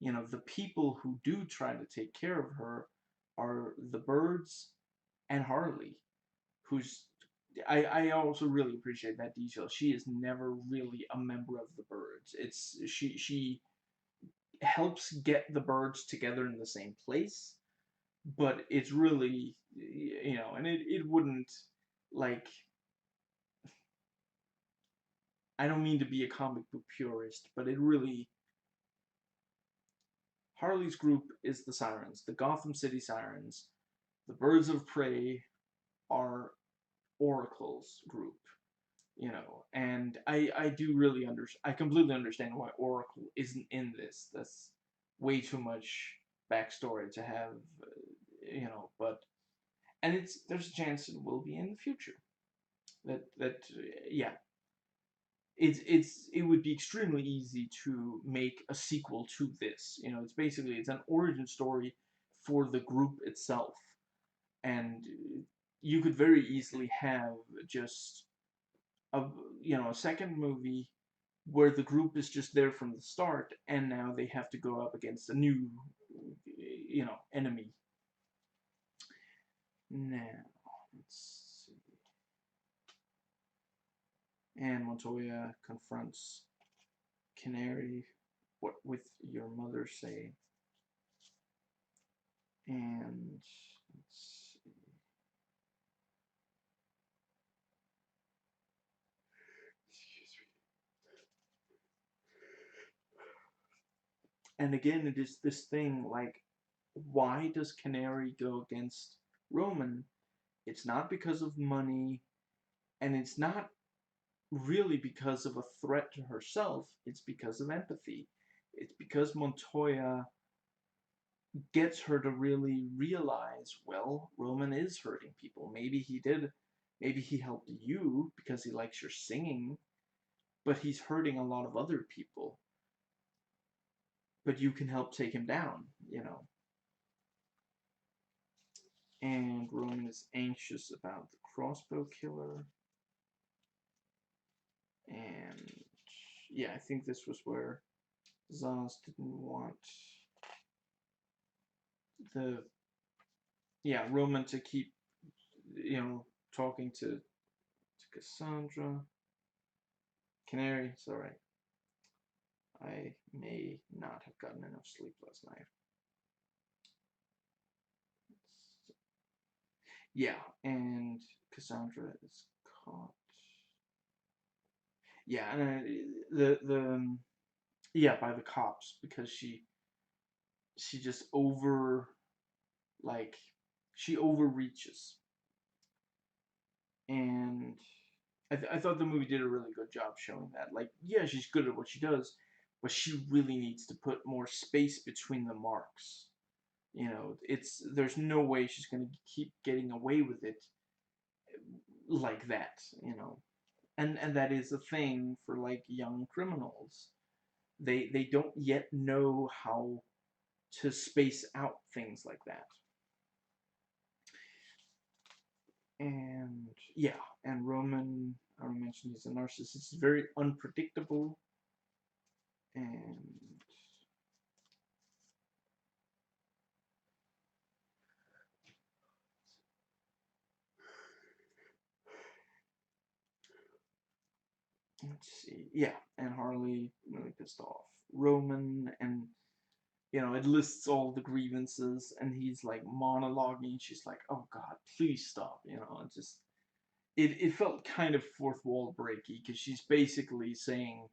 You know, the people who do try to take care of her are the birds and Harley, who's I also really appreciate that detail. She is never really a member of the birds. It's she helps get the birds together in the same place, but it's really, and it wouldn't, like, I don't mean to be a comic book purist, but it really, Harley's group is the Sirens, the Gotham City Sirens. The Birds of Prey are Oracle's group, and I do really I completely understand why Oracle isn't in this. That's way too much backstory to have, but, and there's a chance it will be in the future. Yeah, it would be extremely easy to make a sequel to this. It's an origin story for the group itself, and you could very easily have just a a second movie where the group is just there from the start, and now they have to go up against a new enemy. Now, let's see. And Montoya confronts Canary. What with your mother say? And let's see. Excuse me. And again, it is this thing like, why does Canary go against Roman? It's not because of money, and it's not really because of a threat to herself. It's because of empathy. It's because Montoya gets her to really realize, well, Roman is hurting people. Maybe he helped you because he likes your singing, but he's hurting a lot of other people. But you can help take him down. And Roman is anxious about the crossbow killer. And yeah, I think this was where Zaz didn't want the Roman to keep talking to Cassandra. Canary, it's alright. I may not have gotten enough sleep last night. Yeah, and Cassandra is caught. Yeah, and by the cops, because she just like she overreaches, and I thought the movie did a really good job showing that. Like, yeah, she's good at what she does, but she really needs to put more space between the marks. There's no way she's gonna keep getting away with it like that. And that is a thing for like young criminals. They don't yet know how to space out things like that. And yeah, and Roman, I already mentioned, he's a narcissist. He's very unpredictable, and let's see, yeah, and Harley really pissed off Roman, and It lists all the grievances, and he's like monologuing. She's like, "Oh God, please stop!" It just it felt kind of fourth wall breaky because she's basically saying,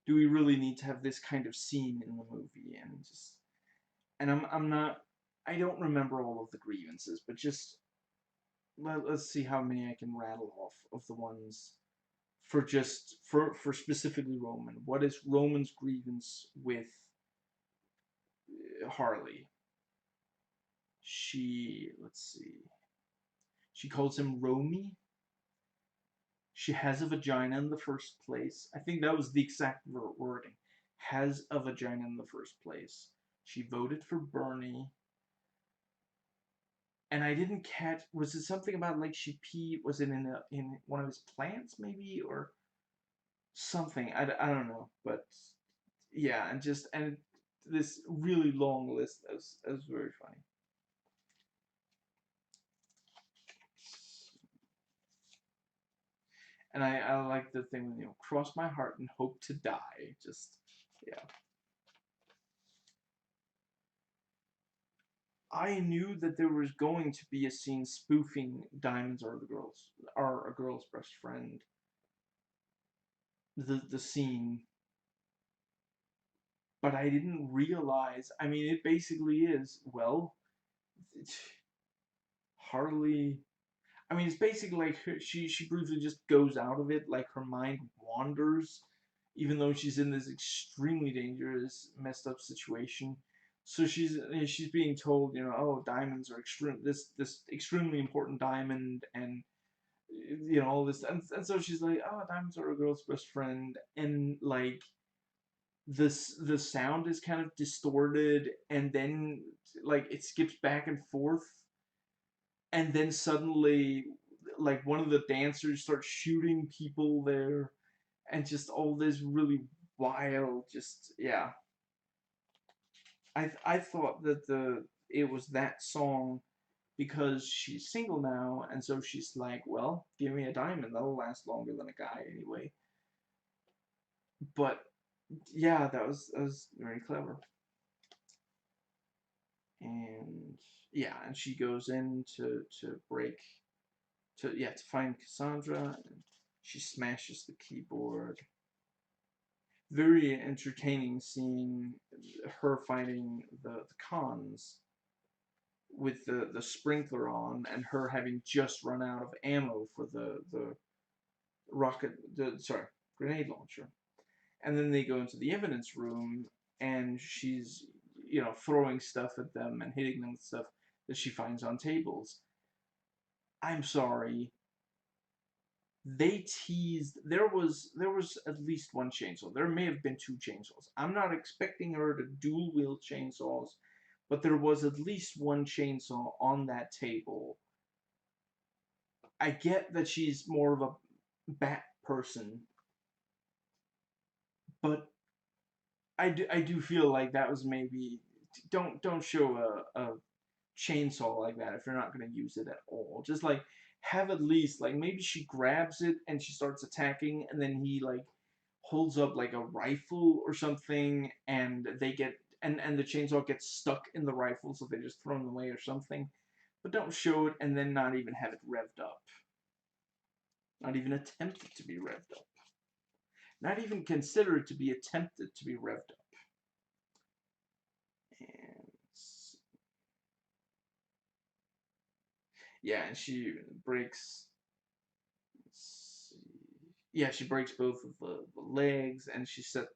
"Do we really need to have this kind of scene in the movie?" And I'm not, I don't remember all of the grievances, but just let's see how many I can rattle off of the ones for specifically Roman. What is Roman's grievance with Harley? Let's see. She calls him Romy. She has a vagina in the first place. I think that was the exact wording. Has a vagina in the first place. She voted for Bernie. And I didn't catch. Was it something about like she peed? Was it in one of his plants maybe or something? I don't know. But yeah, and this really long list as very funny. And I like the thing when cross my heart and hope to die. Just yeah. I knew that there was going to be a scene spoofing diamonds are a girl's best friend. The scene, but I didn't realize. I mean, it basically is. Well, it's hardly. I mean, it's basically like she briefly just goes out of it, like her mind wanders, even though she's in this extremely dangerous, messed up situation. So she's being told, oh, diamonds are this extremely important diamond, and all this, and so she's like, oh, diamonds are a girl's best friend, and like the sound is kind of distorted, and then like it skips back and forth, and then suddenly like one of the dancers starts shooting people there, and just all this really wild, just yeah. I thought that the it was that song because she's single now, and so she's like, well, give me a diamond, that'll last longer than a guy anyway. But yeah, that was very clever. And yeah, and she goes in to find Cassandra, and she smashes the keyboard. Very entertaining seeing her fighting the cons with the sprinkler on, and her having just run out of ammo for the rocket the sorry grenade launcher. And then they go into the evidence room, and she's throwing stuff at them and hitting them with stuff that she finds on tables. I'm sorry, they teased there was at least one chainsaw. There may have been two chainsaws. I'm not expecting her to dual wield chainsaws, but there was at least one chainsaw on that table. I get that she's more of a bat person, but I do feel like that was maybe don't show a chainsaw like that if you're not going to use it at all. Just like have at least like maybe she grabs it and she starts attacking, and then he like holds up like a rifle or something, and they get and the chainsaw gets stuck in the rifle, so they just throw it away or something. But don't show it and then not even have it revved up. Not even attempt it to be revved up. Not even consider it to be attempted to be revved up. And yeah, and she breaks. Yeah, she breaks both of the legs, and she sets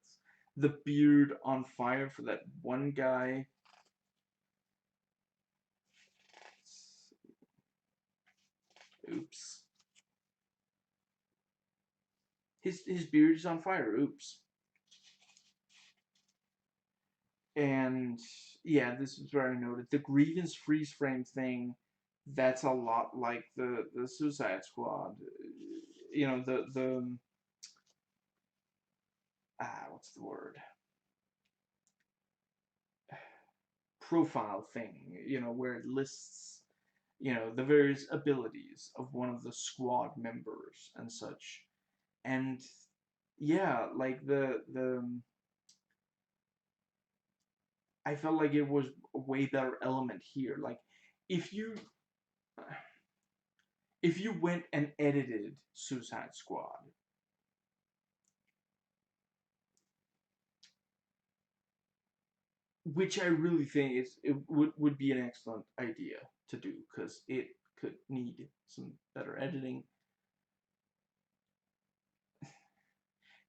the beard on fire for that one guy. Oops. His beard is on fire. Oops. And yeah, this is where I noted the grievance freeze frame thing. That's a lot like the Suicide Squad. The what's the word? Profile thing. Where it lists the various abilities of one of the squad members and such. And yeah, like the I felt like it was a way better element here. Like, if you if you went and edited Suicide Squad, which I really think it would be an excellent idea to do, because it could need some better editing.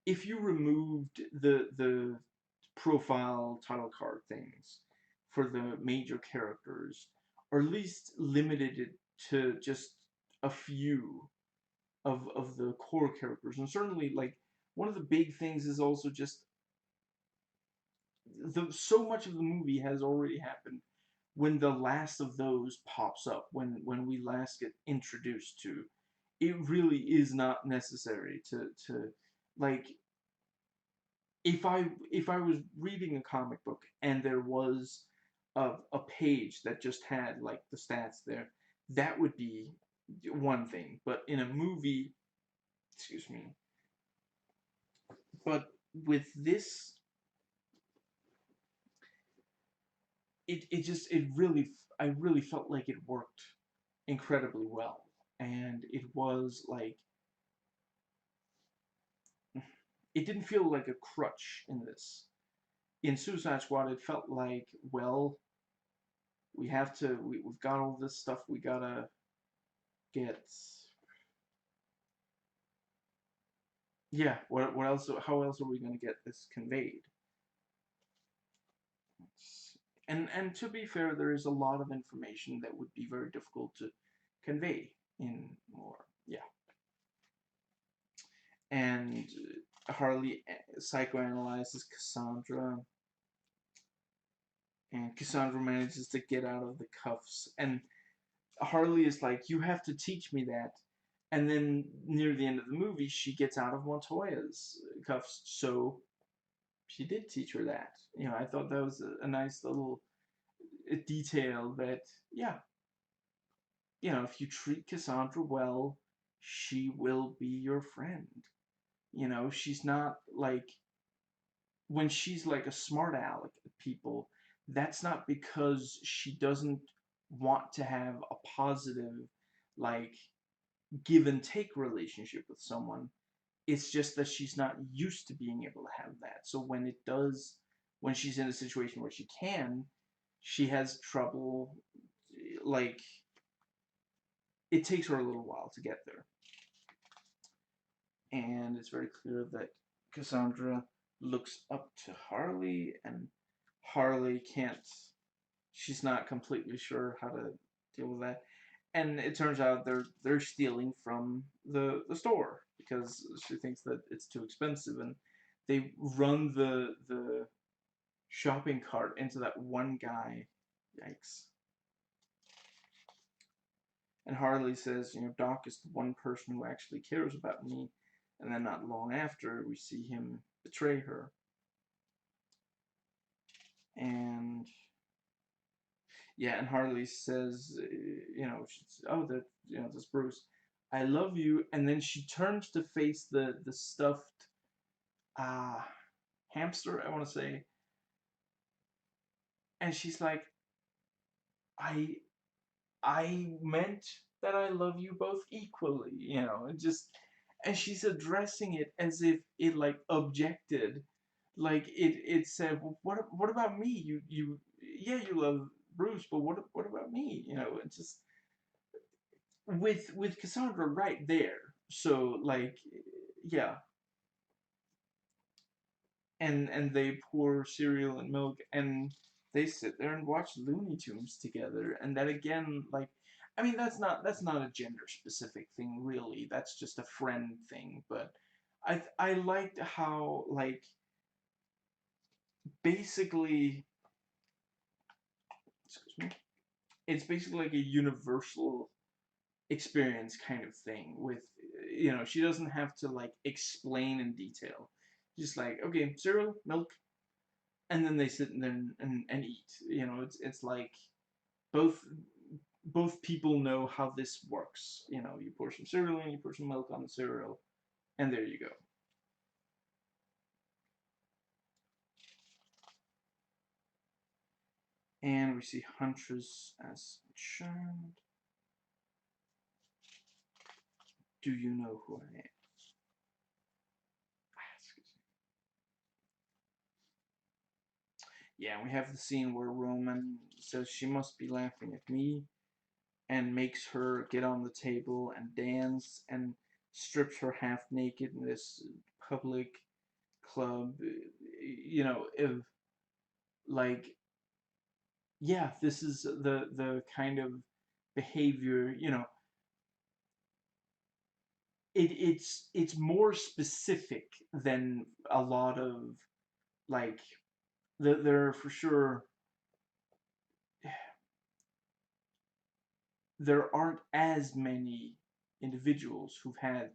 If you removed the profile title card things for the major characters, or at least limited it to just a few of the core characters, and certainly, like, one of the big things is also just so much of the movie has already happened when the last of those pops up, when we last get introduced to, it really is not necessary to like, if I was reading a comic book and there was a page that just had like the stats there, that would be one thing. But in a movie, excuse me, but with this, I really felt like it worked incredibly well, and it was like, it didn't feel like a crutch in this. In Suicide Squad, it felt like, well, we've got all this stuff we gotta get. Yeah, what else? How else are we gonna get this conveyed? And to be fair, there is a lot of information that would be very difficult to convey in more. Yeah, and Harley psychoanalyzes Cassandra, and Cassandra manages to get out of the cuffs, and Harley is like, "You have to teach me that." And then near the end of the movie, she gets out of Montoya's cuffs, so she did teach her that. I thought that was a nice little detail that, yeah, if you treat Cassandra well, she will be your friend. She's not like, when she's like a smart aleck at people, that's not because she doesn't want to have a positive, like, give and take relationship with someone. It's just that she's not used to being able to have that. So when she's in a situation where she has trouble. Like, it takes her a little while to get there. And it's very clear that Cassandra looks up to Harley, and Harley can't, she's not completely sure how to deal with that. And it turns out they're stealing from the store because she thinks that it's too expensive, and they run the shopping cart into that one guy. Yikes. And Harley says, Doc is the one person who actually cares about me. And then not long after, we see him betray her. And yeah, and Harley says, oh, this Bruce, I love you. And then she turns to face the stuffed uh, hamster, I want to say. And she's like, I I meant that I love you both equally, and she's addressing it as if it, like, objected, like it said, well, what about me? Yeah, you love Bruce, but what about me? And just with Cassandra right there. So, like, yeah, and they pour cereal and milk, and they sit there and watch Looney Tunes together, and that again, like, I mean, that's not a gender specific thing, really. That's just a friend thing. But I liked how, like, basically, excuse me, it's basically like a universal experience kind of thing. With, she doesn't have to, like, explain in detail. Just like, okay, cereal, milk, and then they sit there and eat. It's like, both both people know how this works. You pour some cereal in, you pour some milk on the cereal, and there you go. And we see Huntress as a child. Do you know who I am? Excuse me. Yeah, we have the scene where Roman says she must be laughing at me and makes her get on the table and dance and strips her half naked in this public club. You know, if like, yeah, this is the kind of behavior, you know, it's more specific than a lot of like there are for sure there aren't as many individuals who've had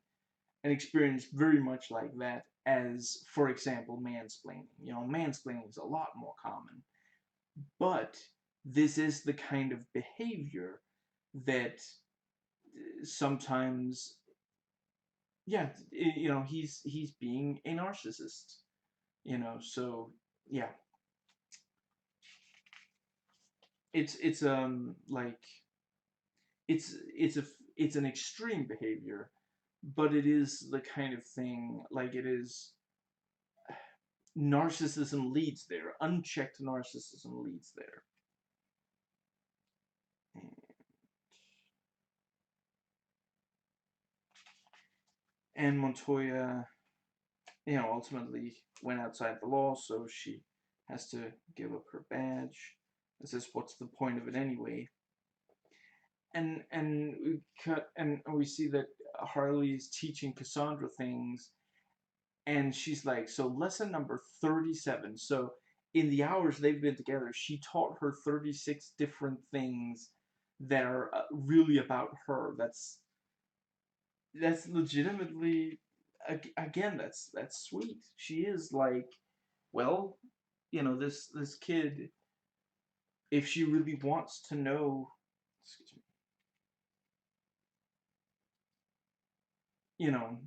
an experience very much like that as, for example, mansplaining. You know, mansplaining is a lot more common, but this is the kind of behavior that sometimes, yeah, you know, he's being a narcissist. You know, so yeah, it's like it's a it's an extreme behavior, but it is the kind of thing, like, it is narcissism leads there. Unchecked narcissism leads there. And Montoya, you know, ultimately went outside the law, so she has to give up her badge. This is what's the point of it anyway? And we see that Harley is teaching Cassandra things, and she's like, so lesson number 37. So in the hours they've been together, she taught her 36 different things that are really about her. That's legitimately, again, that's sweet. She is like, well, you know, this kid, if she really wants to know, excuse me, you know,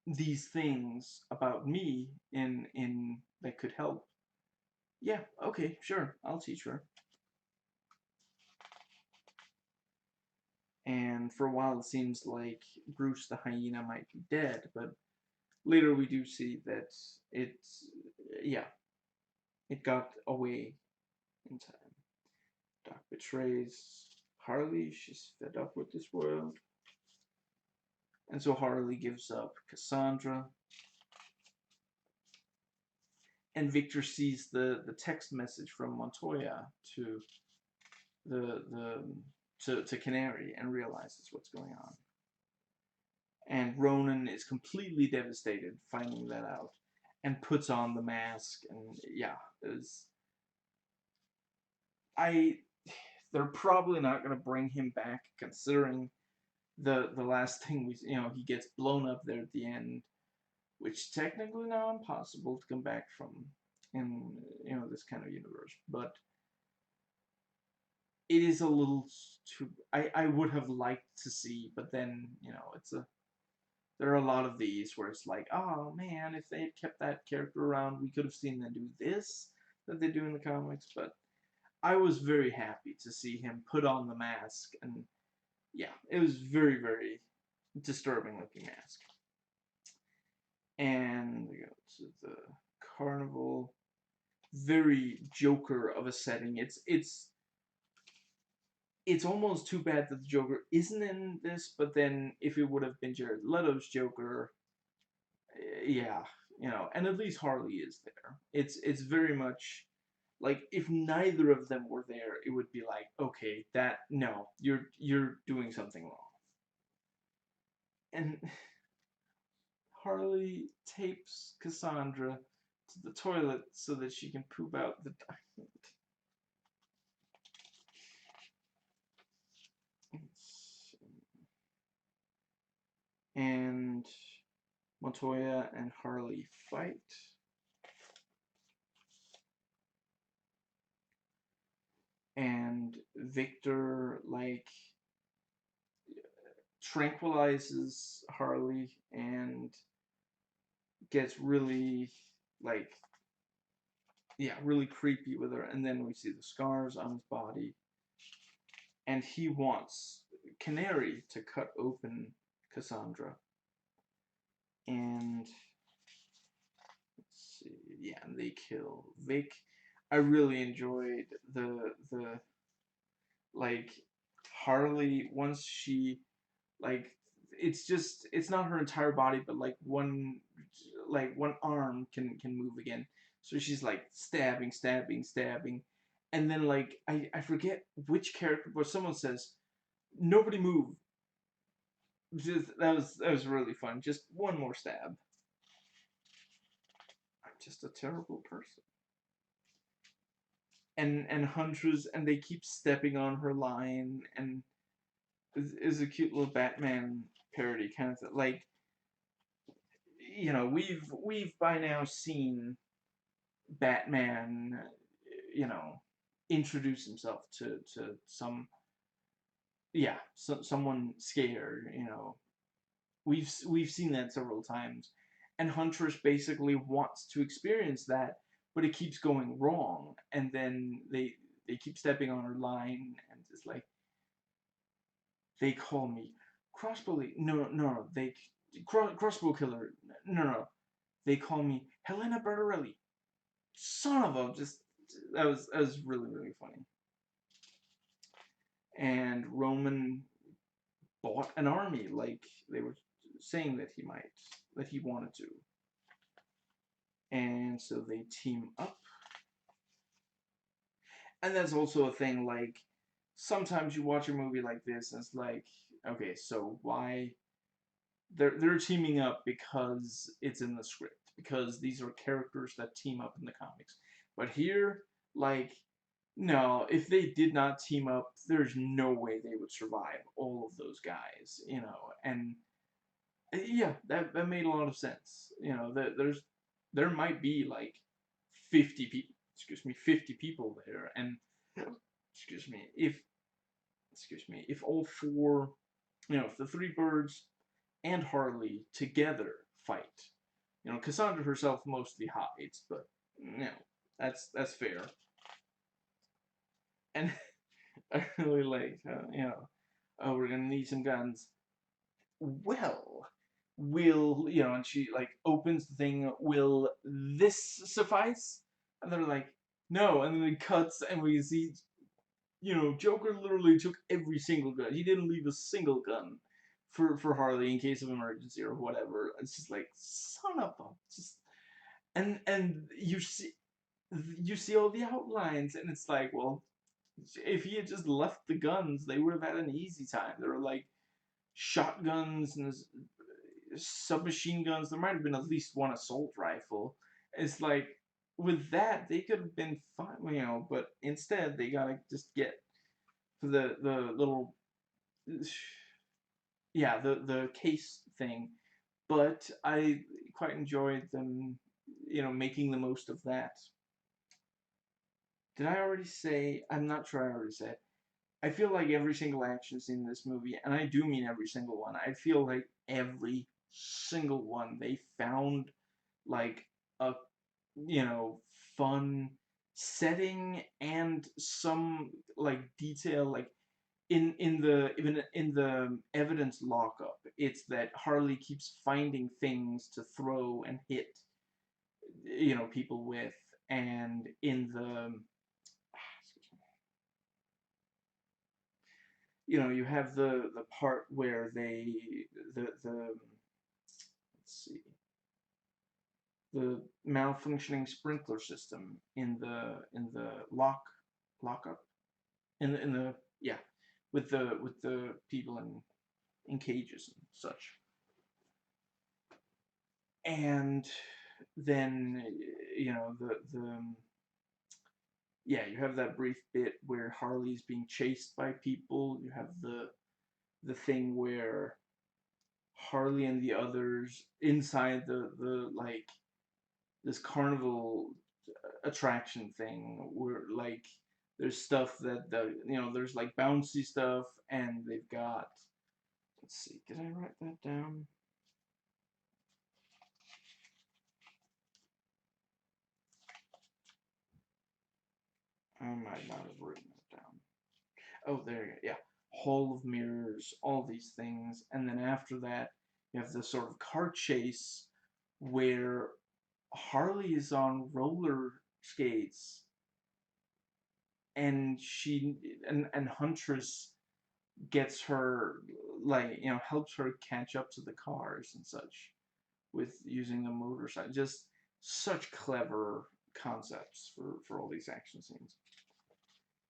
these things about me in that could help. Yeah, okay, sure, I'll teach her. And for a while it seems like Bruce the hyena might be dead, but later we do see that it's, yeah, it got away in time. Doc betrays Harley, she's fed up with this world. And so Harley gives up Cassandra. And Victor sees the text message from Montoya to to Canary and realizes what's going on. And Ronan is completely devastated finding that out and puts on the mask, and yeah, is I they're probably not going to bring him back, considering the last thing we, you know, he gets blown up there at the end, which technically now impossible to come back from in, you know, this kind of universe, but it is a little too, I would have liked to see, but then, you know, there are a lot of these where it's like, oh man, if they had kept that character around, we could have seen them do this that they do in the comics. But I was very happy to see him put on the mask, and yeah, it was very, very disturbing looking mask. And we go to the carnival. Very Joker of a setting. It's almost too bad that the Joker isn't in this, but then if it would have been Jared Leto's Joker, yeah, you know, and at least Harley is there. It's very much like, if neither of them were there, it would be like, okay, that, no, you're doing something wrong. And Harley tapes Cassandra to the toilet so that she can poop out the diamond. And Montoya and Harley fight. And Victor, like, tranquilizes Harley and gets really, like, yeah, really creepy with her. And then we see the scars on his body, and he wants Canary to cut open Cassandra. And let's see, yeah, and they kill Vic. I really enjoyed the like Harley once she like it's not her entire body, but like one arm can move again. So she's like stabbing, and then like I forget which character, but someone says nobody move. Just that was really fun. Just one more stab. I'm just a terrible person. And Huntress, and they keep stepping on her line, and is a cute little Batman parody kind of thing. Like, you know, we've by now seen Batman, you know, introduce himself to some, yeah, someone scared. You know, we've seen that several times, and Huntress basically wants to experience that, but it keeps going wrong, and then they keep stepping on her line, and it's like they call me crossbow. No, they crossbow killer. No, they call me Helena Bertarelli. Son of a just that was really funny. And Roman bought an army like they were saying that he wanted to. And so they team up. And that's also a thing, like, sometimes you watch a movie like this and it's like, okay, so why they're teaming up because it's in the script, because these are characters that team up in the comics. But here, like, no, if they did not team up, there's no way they would survive all of those guys, you know. And yeah, that made a lot of sense. You know, there might be like 50 people, 50 people there, and excuse me, if all four, you know, if the three birds and Harley together fight, you know, Cassandra herself mostly hides, but you know, that's fair. And I really like, you know, oh, we're gonna need some guns. Well, will, you know, and she like opens the thing, will this suffice? And they're like, no, and then it cuts and we see, you know, Joker literally took every single gun. He didn't leave a single gun for Harley in case of emergency or whatever. It's just like, son of a just and you see all the outlines, and it's like, well, if he had just left the guns, they would have had an easy time. There were like shotguns and submachine guns. There might have been at least one assault rifle. It's like with that they could have been fine, you know. But instead they gotta just get the little, yeah, the case thing. But I quite enjoyed them, you know, making the most of that. Did I already say? I'm not sure I already said. I feel like every single action scene in this movie, and I do mean every single one, I feel like every single one they found like a, you know, fun setting and some like detail, like in the evidence lockup, it's that Harley keeps finding things to throw and hit, you know, people with. And in the, you know, you have the part where the let's see, the malfunctioning sprinkler system in the lockup, in the, yeah, with the people in cages and such. And then, you know, the yeah, you have that brief bit where Harley's being chased by people. You have the thing where Harley and the others inside the like this carnival attraction thing, where like there's stuff that you know, there's like bouncy stuff, and they've got, let's see, did I write that down? I might not have written it down. Oh, there you go. Yeah. Hall of Mirrors, all these things. And then after that, you have the sort of car chase where Harley is on roller skates and and Huntress gets her, like, helps her catch up to the cars and such with using the motorcycle. Just such clever concepts for all these action scenes.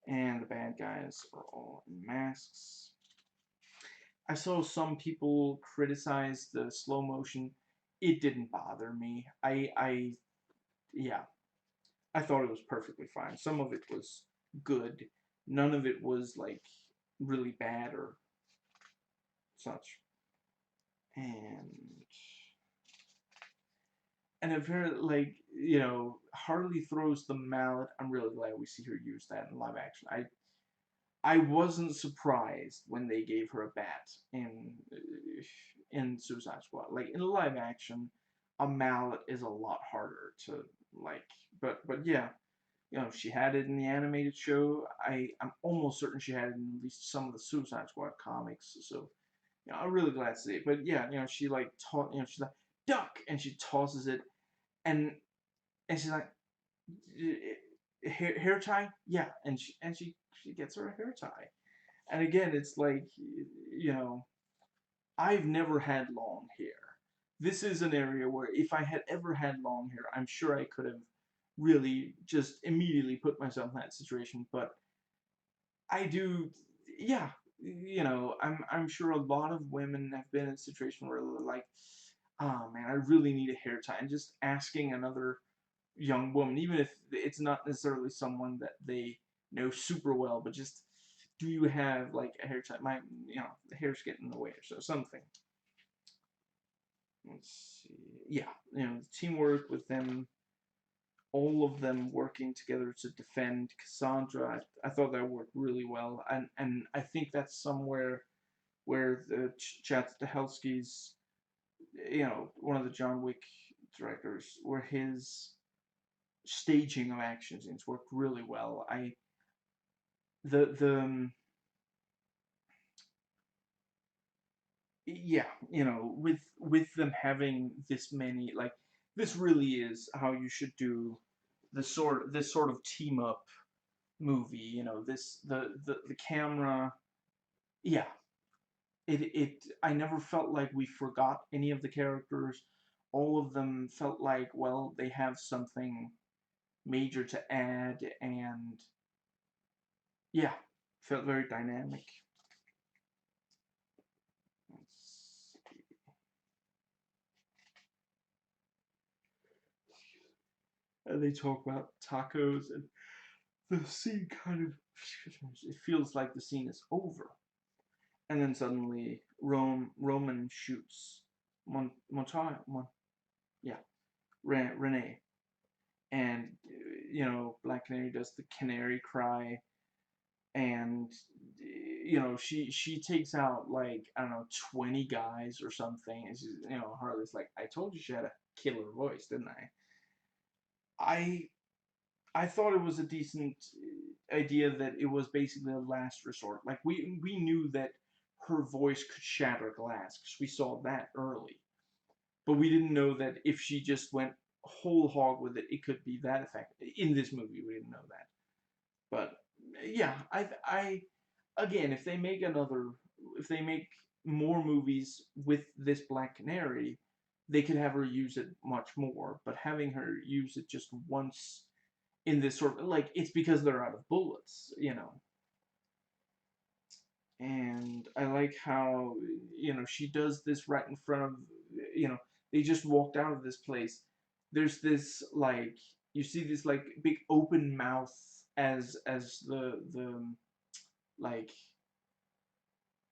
And the bad guys are all in masks. I saw some people criticize the slow motion. It didn't bother me. Yeah, I thought it was perfectly fine. Some of it was good. None of it was like really bad or such. And a very, like, Harley throws the mallet. I'm really glad we see her use that in live action. I wasn't surprised when they gave her a bat in Suicide Squad. Like, in live action, a mallet is a lot harder to, like. But yeah, she had it in the animated show. I'm almost certain she had it in at least some of the Suicide Squad comics. So I'm really glad to see it. But yeah, she like she's like, duck, and she tosses it, and she's like, hair tie, yeah, and she gets her a hair tie. And again, it's like, you know, I've never had long hair. This is an area where if I had ever had long hair, I'm sure I could have really just immediately put myself in that situation. But I do, yeah, I'm sure a lot of women have been in a situation where they're like, oh man, I really need a hair tie. And just asking another young woman, even if it's not necessarily someone that they know super well, but just, do you have like a hair tie? The hair's getting in the way, or so something. Let's see. Yeah, teamwork with them, all of them working together to defend Cassandra. I thought that worked really well, and I think that's somewhere where the Chad Stahelski's, one of the John Wick directors, where his staging of action scenes worked really well. The Yeah, with them having this many, like, this really is how you should do this sort of team up movie. This the camera. Yeah, I never felt like we forgot any of the characters. All of them felt like, well, they have something major to add, and yeah, felt very dynamic. And they talk about tacos, and the scene kind of, it feels like the scene is over, and then suddenly Roman shoots Montoya, yeah, Renee, and Black Canary does the canary cry, and she takes out, like, I don't know, 20 guys or something, and she's, Harley's like, I told you she had a killer voice, didn't I? I thought it was a decent idea that it was basically a last resort. Like, we knew that her voice could shatter glass because we saw that early, but we didn't know that if she just went whole hog with it, it could be that effective. In this movie, we didn't know that. But yeah, I again, if they make more movies with this Black Canary, they could have her use it much more. But having her use it just once in this sort of, like, it's because they're out of bullets. And I like how, she does this right in front of, you know they just walked out of this place. There's this, like, you see this, like, big open mouth as the like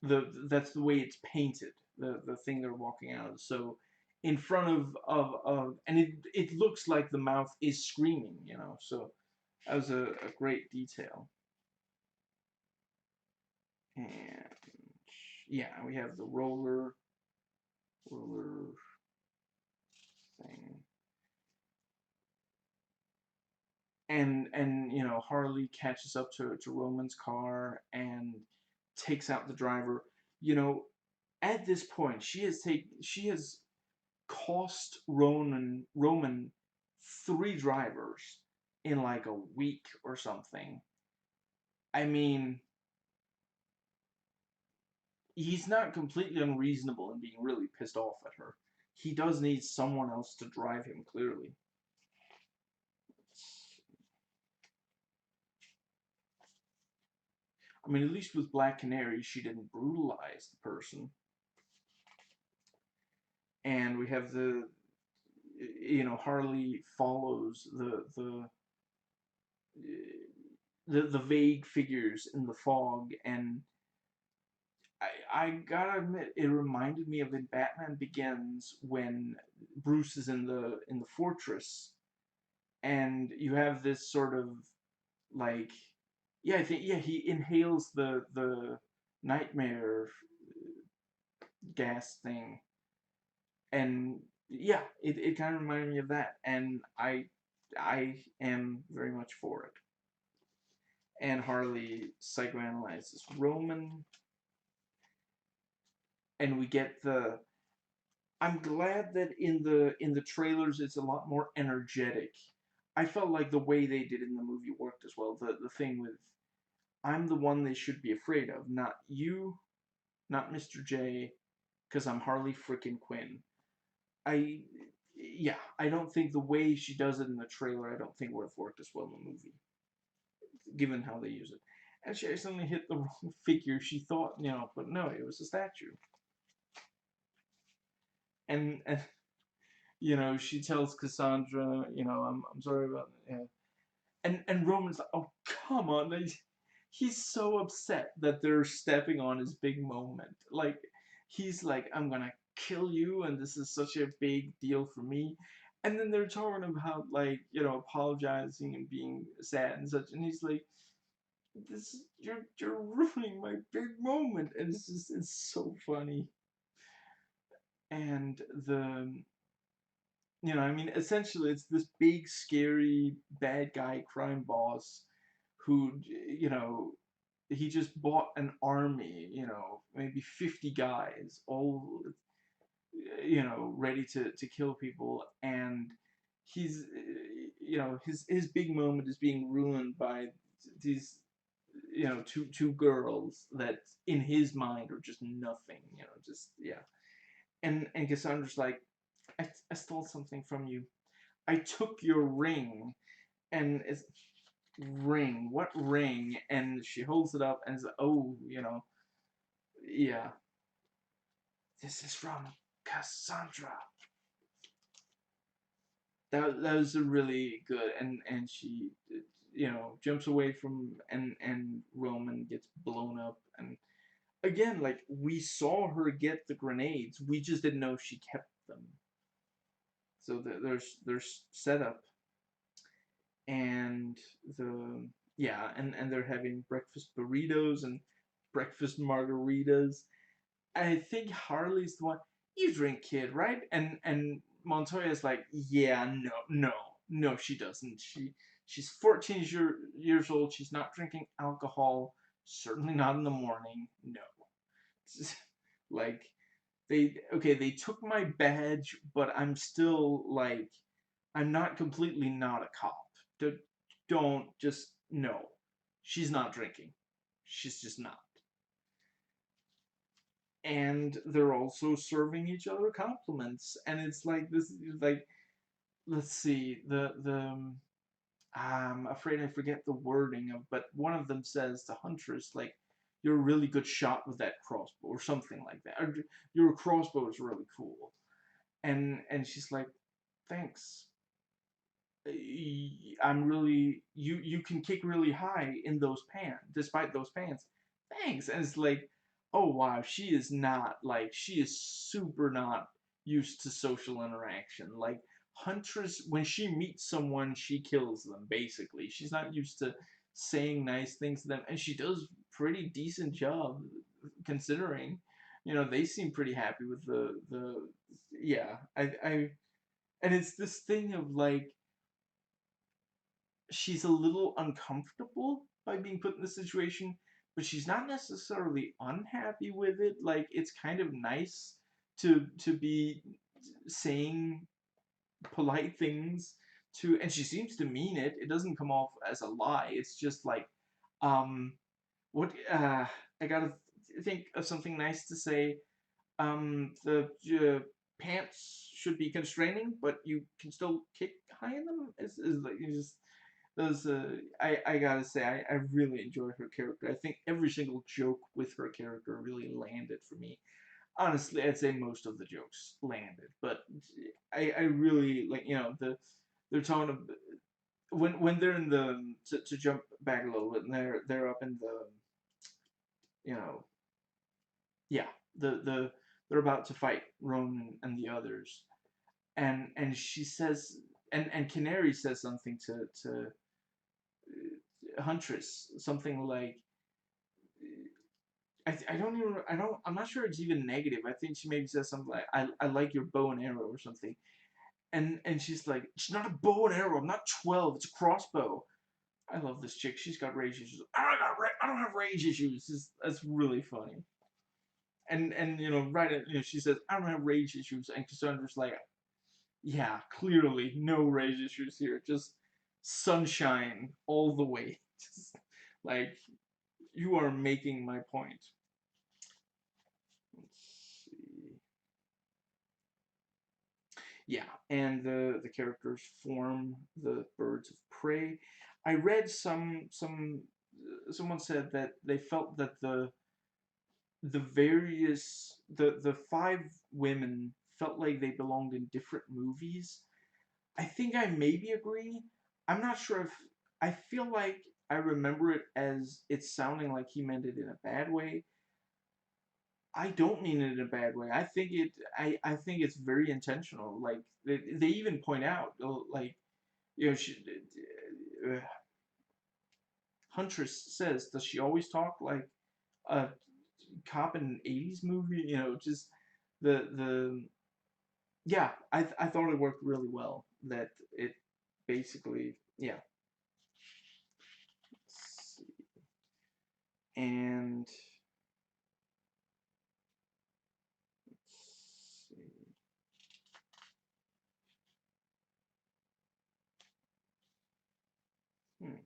that's the way it's painted, the thing they're walking out of. So in front of and it looks like the mouth is screaming. So that was a great detail. And yeah, we have the roller thing. and you know, Harley catches up to Roman's car and takes out the driver. You know, at this point, she has cost Roman three drivers in like a week or something. I mean, he's not completely unreasonable in being really pissed off at her. He does need someone else to drive him, clearly. I mean, at least with Black Canary, she didn't brutalize the person. And we have you know, Harley follows the vague figures in the fog, and I gotta admit, it reminded me of in Batman Begins when Bruce is in the fortress, and you have this sort of like, yeah, I think, yeah, he inhales the nightmare gas thing, and yeah, it kind of reminded me of that, and I am very much for it. And Harley psychoanalyzes Roman, and we get the. I'm glad that in the trailers it's a lot more energetic. I felt like the way they did in the movie worked as well. The thing with I'm the one they should be afraid of, not you, not Mr. J, because I'm Harley freaking Quinn. I yeah, I don't think the way she does it in the trailer, I don't think would have worked as well in the movie, given how they use it. And she accidentally hit the wrong figure. She thought, you know, but no, it was a statue. And you know, she tells Cassandra, you know, I'm sorry about that. Yeah. And Roman's like, oh come on, he's so upset that they're stepping on his big moment. Like he's like, I'm gonna kill you, and this is such a big deal for me. And then they're talking about like, you know, apologizing and being sad and such, and he's like, this you're ruining my big moment, and it's so funny. And the you know, I mean, essentially, it's this big, scary, bad guy crime boss who, you know, he just bought an army, you know, maybe 50 guys, all, you know, ready to kill people, and he's, you know, his big moment is being ruined by these, you know, two girls that in his mind are just nothing, you know, just yeah. And Cassandra's like, I stole something from you. I took your ring, and it's ring. What ring? And she holds it up and says, oh, you know, yeah, this is from Cassandra. That was a really good, and she, you know, jumps away from and Roman gets blown up, and again, like we saw her get the grenades, we just didn't know she kept them. So there's setup, and the yeah, and they're having breakfast burritos and breakfast margaritas. I think Harley's the one. You drink, kid, right? And Montoya's like, yeah, no, she doesn't. She's 14 years old. She's not drinking alcohol. Certainly not in the morning. No, like they took my badge, but I'm still like I'm not completely not a cop. Don't just no. She's not drinking. She's just not. And they're also serving each other compliments, and it's like this is like let's see the I'm afraid I forget the wording of, but one of them says to Huntress like, you're a really good shot with that crossbow or something like that, or your crossbow is really cool, and she's like, thanks. I'm really you can kick really high in those pants despite those pants. Thanks. And it's like, oh wow, she is not like she is super not used to social interaction. Like Huntress, when she meets someone, she kills them basically. She's not used to saying nice things to them, and she does pretty decent job considering. You know, they seem pretty happy with the yeah. I and it's this thing of like she's a little uncomfortable by being put in this situation, but she's not necessarily unhappy with it. Like, it's kind of nice to be saying polite things to, and she seems to mean it. It doesn't come off as a lie. It's just like, um, what I gotta think of something nice to say. The pants should be constraining, but you can still kick high in them. Is like, you just those. I gotta say, I really enjoy her character. I think every single joke with her character really landed for me. Honestly, I'd say most of the jokes landed, but I really like, they're talking about when they're in the, to jump back a little bit, and they're up in the, you know yeah, the they're about to fight Ronan and the others, and she says, and Canary says something to Huntress, something like, I don't even, I'm not sure it's even negative. I think she maybe says something like, I like your bow and arrow or something, and she's like, it's not a bow and arrow, I'm not 12, it's a crossbow. I love this chick. She's got rage issues. I don't have rage issues. That's really funny. And right at, she says, I don't have rage issues, and Cassandra's like, yeah, clearly no rage issues here, just sunshine all the way. Just, like, you are making my point. Let's see. Yeah, and the characters form the birds of prey. I read someone said that they felt that the five women felt like they belonged in different movies. I think I maybe agree. I'm not sure if, I feel like I remember it as it sounding like he meant it in a bad way. I don't mean it in a bad way. I think it's very intentional. Like, they even point out, like, uh, Huntress says, does she always talk like a cop in an '80s movie? Just the yeah. I thought it worked really well. That it basically, yeah. Let's see. And let's see. Hmm.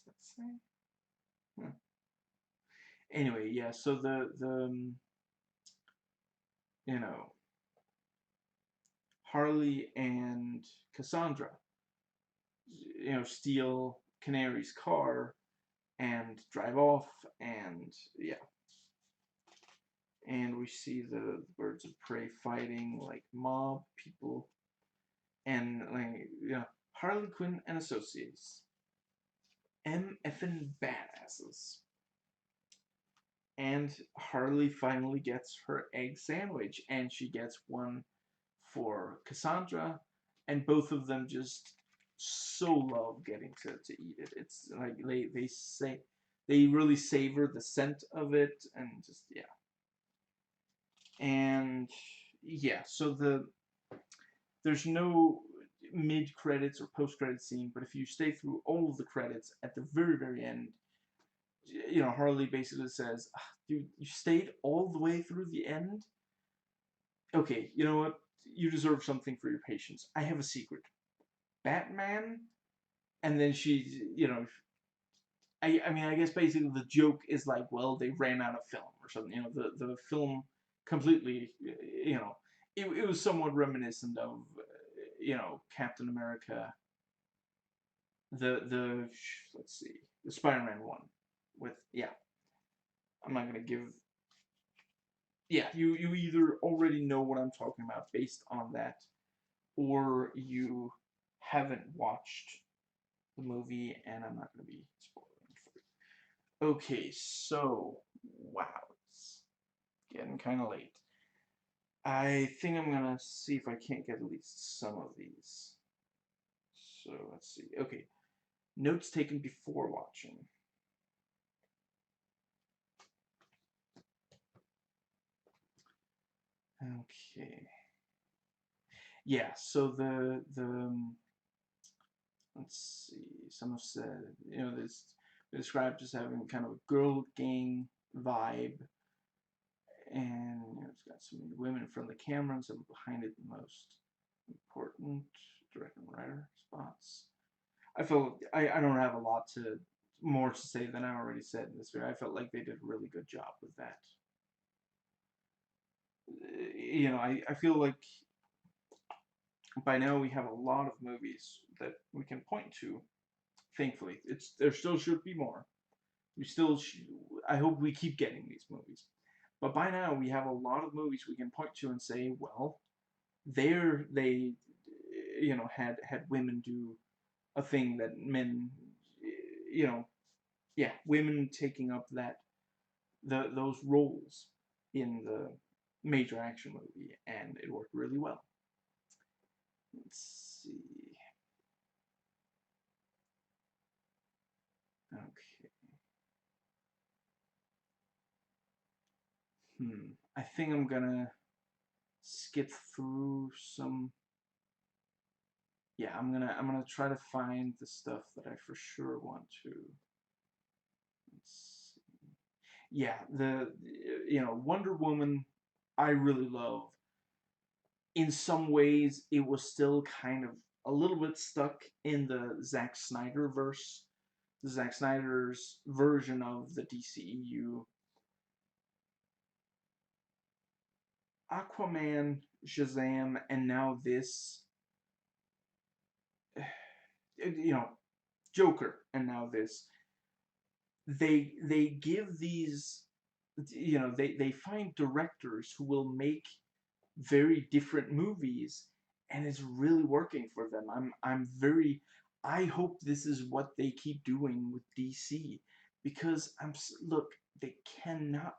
What does that say? Huh. Anyway, yeah. So you know Harley and Cassandra, steal Canary's car and drive off, and yeah, and we see the birds of prey fighting like mob people, and like, Harley Quinn and Associates, M effing badasses. And Harley finally gets her egg sandwich, and she gets one for Cassandra, and both of them just so love getting to eat it. It's like they say they really savor the scent of it, and just, yeah. And yeah, so there's no mid credits or post credit scene, but if you stay through all of the credits at the very very end, Harley basically says, "Ah, you stayed all the way through the end. Okay, you know what? You deserve something for your patience. I have a secret. Batman." And then she, I mean, I guess basically the joke is like, well, they ran out of film or something. The film completely, it was somewhat reminiscent of, Captain America, the let's see, the Spider-Man one with, yeah. I'm not gonna give. Yeah, you either already know what I'm talking about based on that, or you haven't watched the movie, and I'm not gonna be spoiling for you. Okay, so wow, it's getting kind of late. I think I'm gonna see if I can't get at least some of these. So let's see. Okay, notes taken before watching. Okay. Yeah. So the let's see. Some have said this described as having kind of a girl gang vibe, and it's got some women in front of the camera and some behind it. The most important director and writer spots. I don't have a lot to more to say than I already said in this video. I felt like they did a really good job with that. I feel like by now we have a lot of movies that we can point to. Thankfully, there still should be more. We still, I hope we keep getting these movies. But by now we have a lot of movies we can point to and say, well, they had women do a thing that men, you know, yeah, women taking up those roles in the major action movie, and it worked really well. Let's see. Okay. I think I'm gonna skip through some. Yeah, I'm gonna try to find the stuff that I for sure want to. Let's see. Yeah, the Wonder Woman, I really love. In some ways, it was still kind of a little bit stuck in the Zack Snyder verse, Zack Snyder's version of the DCEU. Aquaman, Shazam, and now this, you know, Joker, and now this. They give these, they find directors who will make very different movies, and it's really working for them. I'm very. I hope this is what they keep doing with DC, because look, they cannot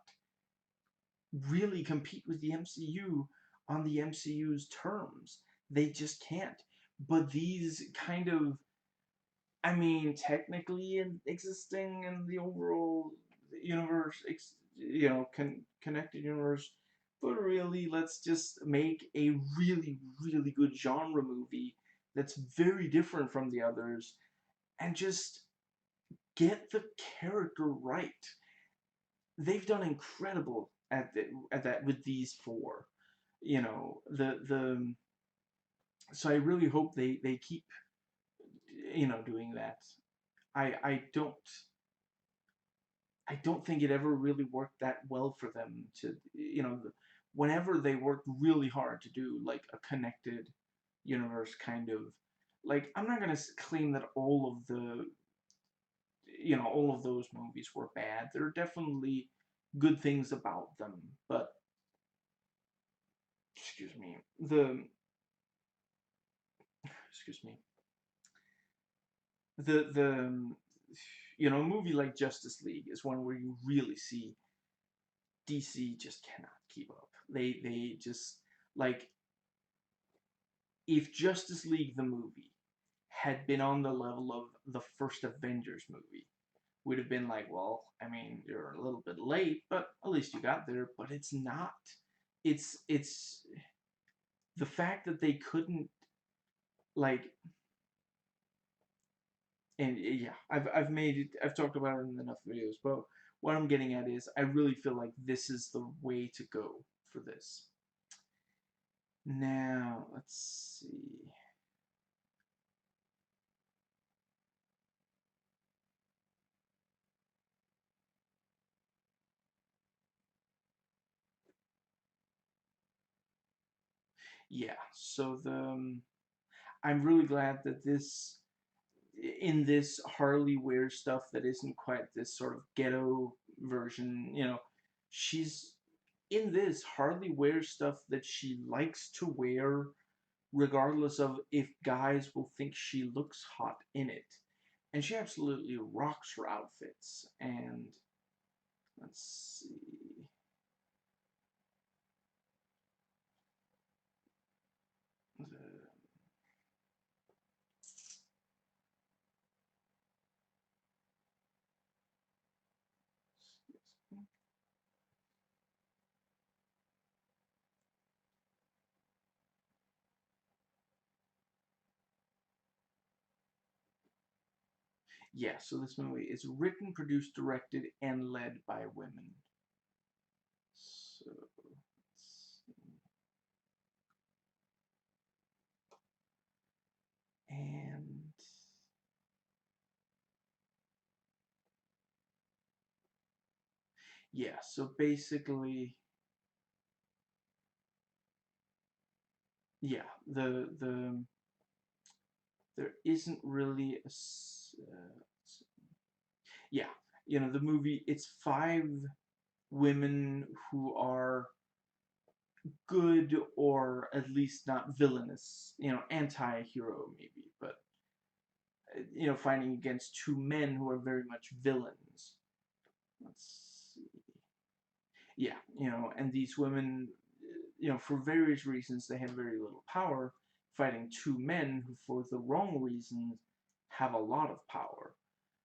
really compete with the MCU on the MCU's terms. They just can't. But these kind of, I mean, technically existing in the overall universe, connected universe, but really, let's just make a really, really good genre movie that's very different from the others, and just get the character right. They've done incredible at that with these four. The so I really hope they keep doing that. I I don't I don't think it ever really worked that well for them to, whenever they worked really hard to do like a connected universe kind of, like, I'm not going to claim that all of those movies were bad. There are definitely good things about them, but excuse me, the excuse me, a movie like Justice League is one where you really see DC just cannot keep up. They just, like, if Justice League the movie had been on the level of the first Avengers movie, we'd have been like, well, I mean, you're a little bit late, but at least you got there. But it's not. It's the fact that they couldn't, like, and yeah, I've talked about it in enough videos, but what I'm getting at is I really feel like this is the way to go for this. Now, let's see. Yeah, so I'm really glad that in this Harley wears stuff that isn't quite this sort of ghetto version. She's in this Harley wears stuff that she likes to wear, regardless of if guys will think she looks hot in it. And she absolutely rocks her outfits. And let's see. Yeah, so this movie is written, produced, directed, and led by women. So, and yeah, so basically, yeah, there isn't really yeah, the movie, it's five women who are good, or at least not villainous, anti-hero maybe, but fighting against two men who are very much villains. Let's see. Yeah, and these women, for various reasons, they have very little power, fighting two men who, for the wrong reasons, have a lot of power.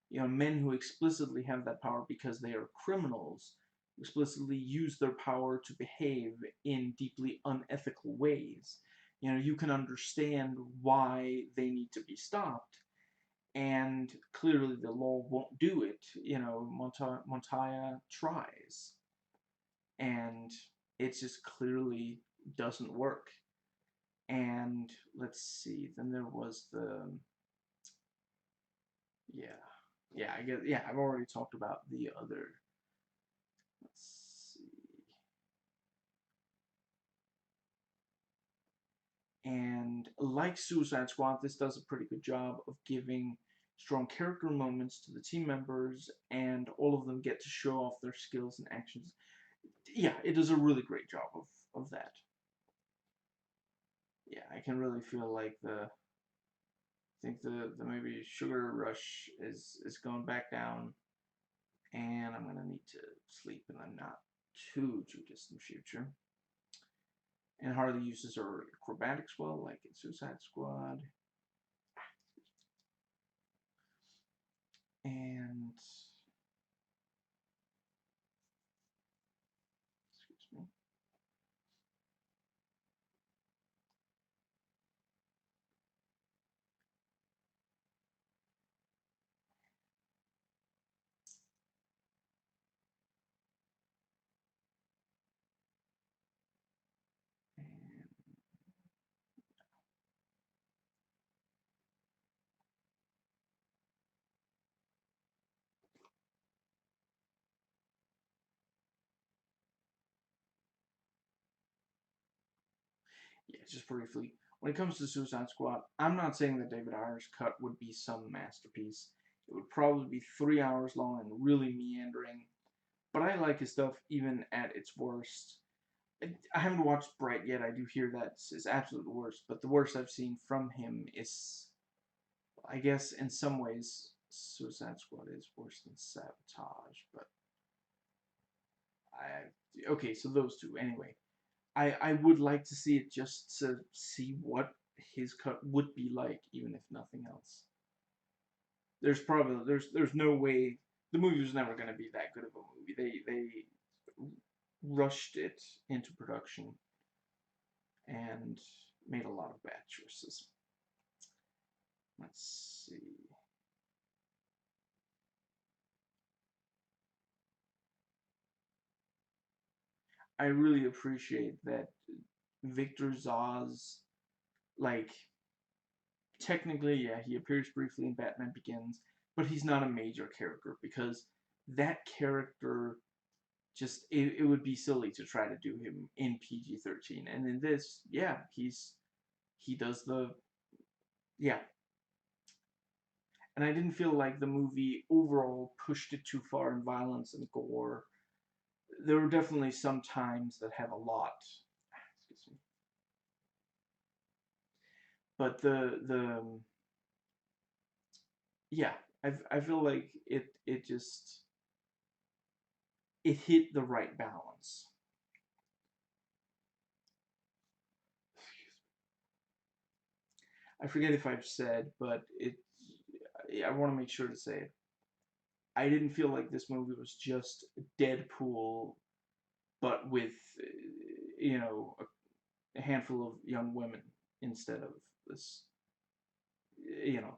Men who explicitly have that power because they are criminals, explicitly use their power to behave in deeply unethical ways. You can understand why they need to be stopped, and clearly the law won't do it. Montoya tries, and it just clearly doesn't work. And let's see, then there was yeah, I guess, yeah, I've already talked about the other. Let's see. And like Suicide Squad, this does a pretty good job of giving strong character moments to the team members, and all of them get to show off their skills and actions. Yeah, it does a really great job of that. Yeah, I can really feel like I think the maybe sugar rush is going back down, and I'm gonna need to sleep in the not too distant future. And Harley uses her acrobatics well, like in Suicide Squad. And excuse me. And yeah, just briefly, when it comes to Suicide Squad, I'm not saying that David Ayer's cut would be some masterpiece. It would probably be 3 hours long and really meandering. But I like his stuff even at its worst. I haven't watched Bright yet. I do hear that it's absolute worst, but the worst I've seen from him is, I guess, in some ways, Suicide Squad is worse than Sabotage. But okay, so those two. Anyway, I would like to see it just to see what his cut would be like, even if nothing else. There's no way the movie was never going to be that good of a movie. They rushed it into production and made a lot of bad choices. Let's see. I really appreciate that Victor Zsasz, like, technically, yeah, he appears briefly in Batman Begins, but he's not a major character because that character just it would be silly to try to do him in PG-13. And in this, yeah, he does the yeah. And I didn't feel like the movie overall pushed it too far in violence and gore. There were definitely some times that had a lot. Excuse me. But the yeah, I feel like it just it hit the right balance. I forget if I've said, but I want to make sure to say it. I didn't feel like this movie was just Deadpool, but with a handful of young women instead of this. You know,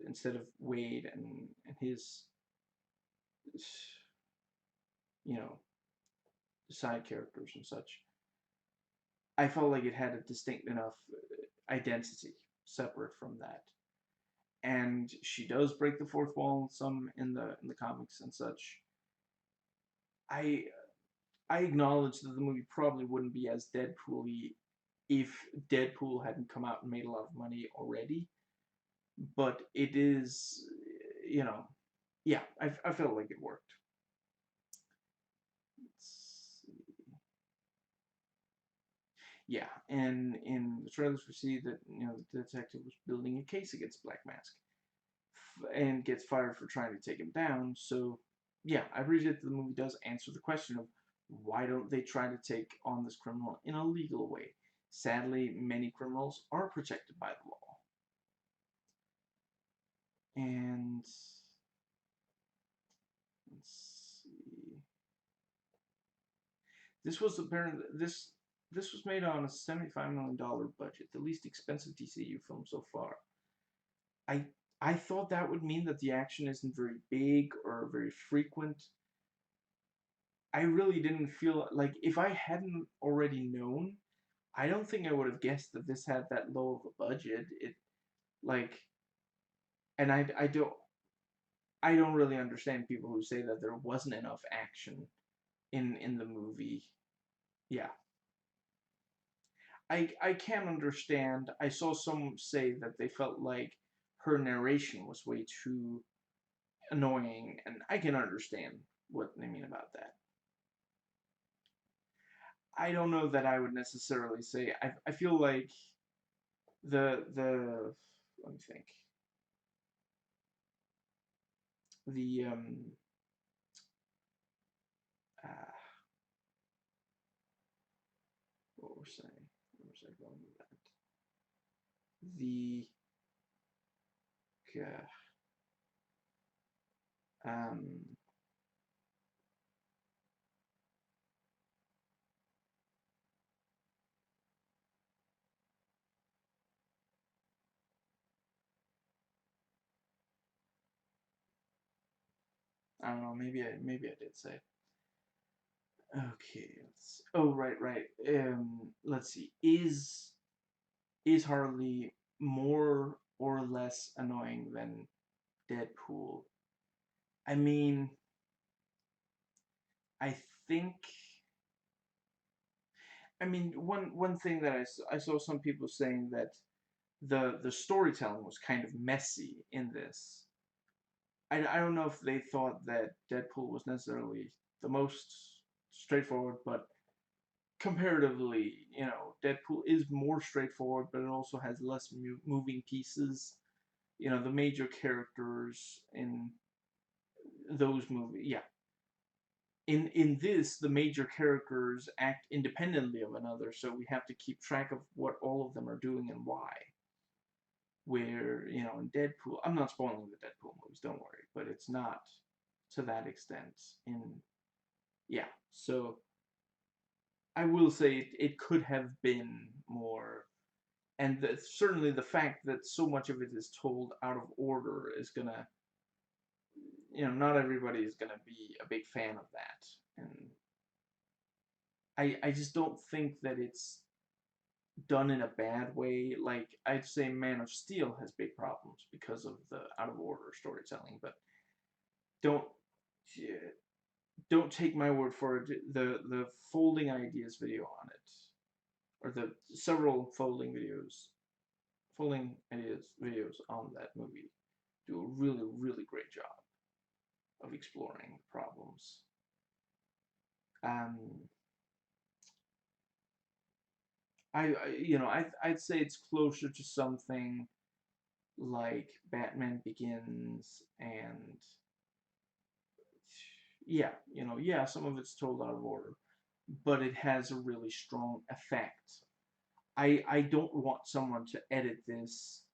instead of Wade and his, you know, side characters and such. I felt like it had a distinct enough identity separate from that. And she does break the fourth wall some in the comics and such. I I acknowledge that the movie probably wouldn't be as Deadpool-y if Deadpool hadn't come out and made a lot of money already. But it is, you know, yeah, I felt like it worked. Yeah, and in the trailers we see that the detective was building a case against Black Mask, and gets fired for trying to take him down. So, yeah, I appreciate that the movie does answer the question of why don't they try to take on this criminal in a legal way. Sadly, many criminals are protected by the law, and let's see. This was apparently this was made on a $75 million budget, the least expensive DCU film so far. I I thought that would mean that the action isn't very big or very frequent. I really didn't feel like if I hadn't already known, I don't think I would have guessed that this had that low of a budget. It like, and I don't really understand people who say that there wasn't enough action in the movie. Yeah, I can understand. I saw some say that they felt like her narration was way too annoying, and I can understand what they mean about that. I don't know that I would necessarily say. I feel like the let me think, the uh, what was I saying? Where was I going with that? The um I don't know. Maybe I did say. Okay. Oh, right. Let's see. Is Harley more or less annoying than Deadpool? I mean, I think. I mean, one thing that I saw some people saying that the storytelling was kind of messy in this. I don't know if they thought that Deadpool was necessarily the most straightforward, but comparatively, Deadpool is more straightforward, but it also has less moving pieces. The major characters in those movies, yeah. In this, the major characters act independently of another, so we have to keep track of what all of them are doing and why. Where, in Deadpool, I'm not spoiling the Deadpool movies, don't worry, but it's not to that extent. Yeah, so I will say it could have been more, and certainly the fact that so much of it is told out of order is gonna, not everybody is gonna be a big fan of that, and I just don't think that it's done in a bad way. Like, I'd say Man of Steel has big problems because of the out of order storytelling, but don't don't take my word for it. The folding ideas video on it, or the several folding ideas videos on that movie do a really great job of exploring problems. Um, I'd say it's closer to something like Batman Begins, and yeah, yeah, some of it's told out of order, but it has a really strong effect. I don't want someone to edit this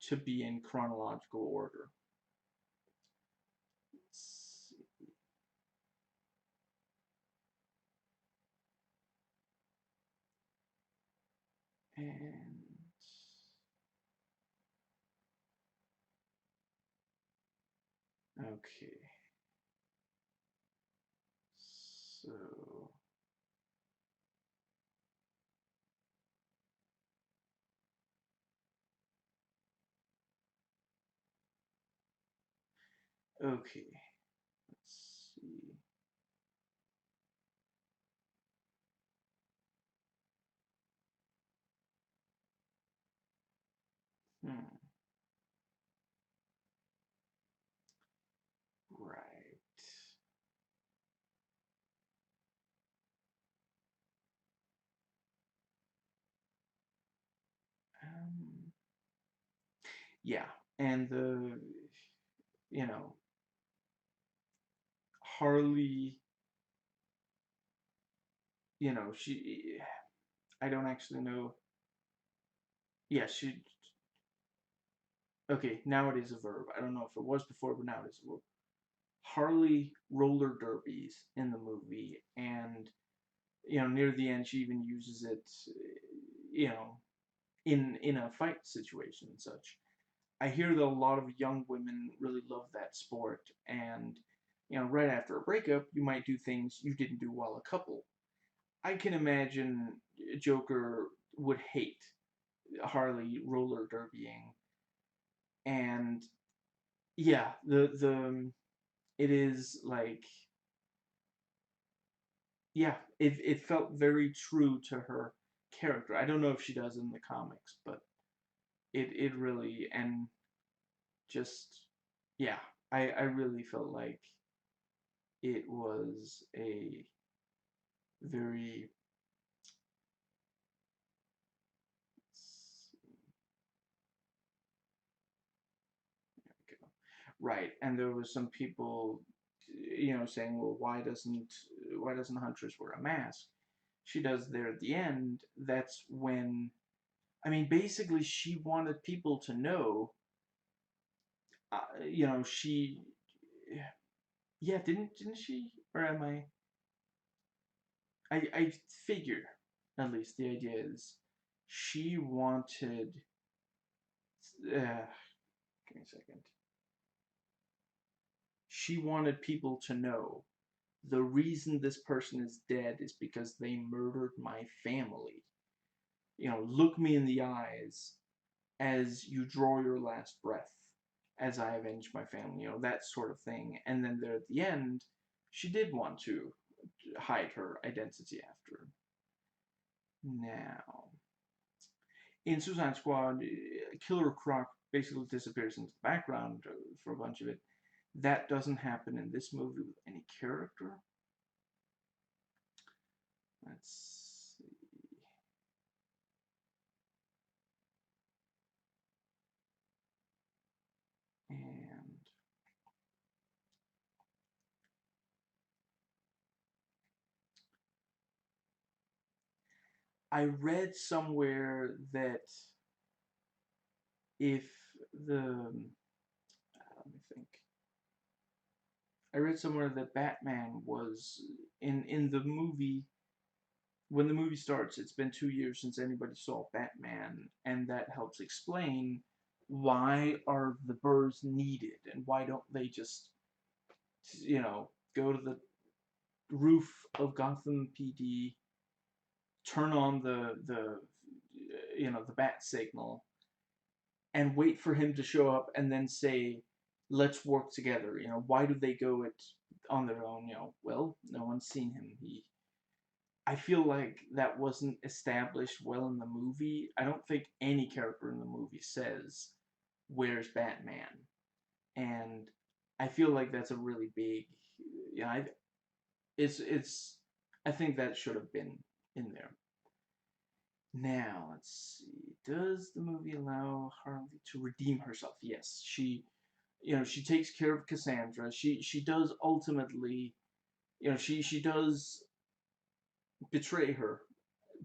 to be in chronological order. And Okay. So, okay. Let's see. Hmm. Right. Um, yeah. And you know, Harley, I don't actually know. Yeah, okay, now it is a verb. I don't know if it was before, but now it is a verb. Harley roller derbies in the movie, and near the end, she even uses it, you know, in a fight situation and such. I hear that a lot of young women really love that sport, and right after a breakup, you might do things you didn't do while a couple. I can imagine Joker would hate Harley roller derbying, and yeah, the it is like, yeah, it felt very true to her character. I don't know if she does in the comics, but it really, and just, yeah, I really felt like it was a very, right, and there was some people, saying, well, why doesn't Huntress wear a mask? She does there at the end. That's when, I mean, basically, she wanted people to know, she, yeah, didn't she? Or am I figure, at least the idea is, she wanted, give me a second. She wanted people to know the reason this person is dead is because they murdered my family. Look me in the eyes as you draw your last breath, as I avenge my family, that sort of thing. And then there at the end, she did want to hide her identity after. Now, in Suicide Squad, Killer Croc basically disappears into the background for a bunch of it. That doesn't happen in this movie with any character. Let's see. And I read somewhere that if let me think. I read somewhere that Batman was in the movie. When the movie starts, it's been 2 years since anybody saw Batman, and that helps explain why are the Burrs needed, and why don't they just, go to the roof of Gotham PD, turn on the bat signal, and wait for him to show up, and then say, "Let's work together." Why do they go it on their own? Well, no one's seen him. I feel like that wasn't established well in the movie. I don't think any character in the movie says, "Where's Batman?" And I feel like that's a really big, it's. I think that should have been in there. Now, let's see. Does the movie allow Harley to redeem herself? Yes, she takes care of Cassandra. She does ultimately, she does betray her,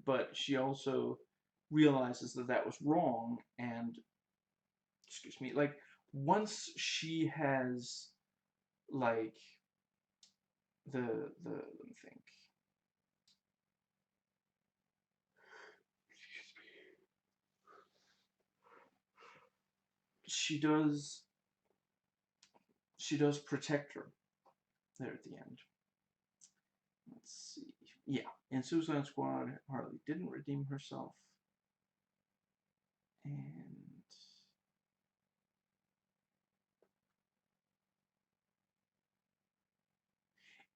but she also realizes that that was wrong, and, excuse me, like, once she has, like, let me think. She does she does protect her there at the end. Let's see. Yeah, in Suicide Squad, Harley didn't redeem herself. And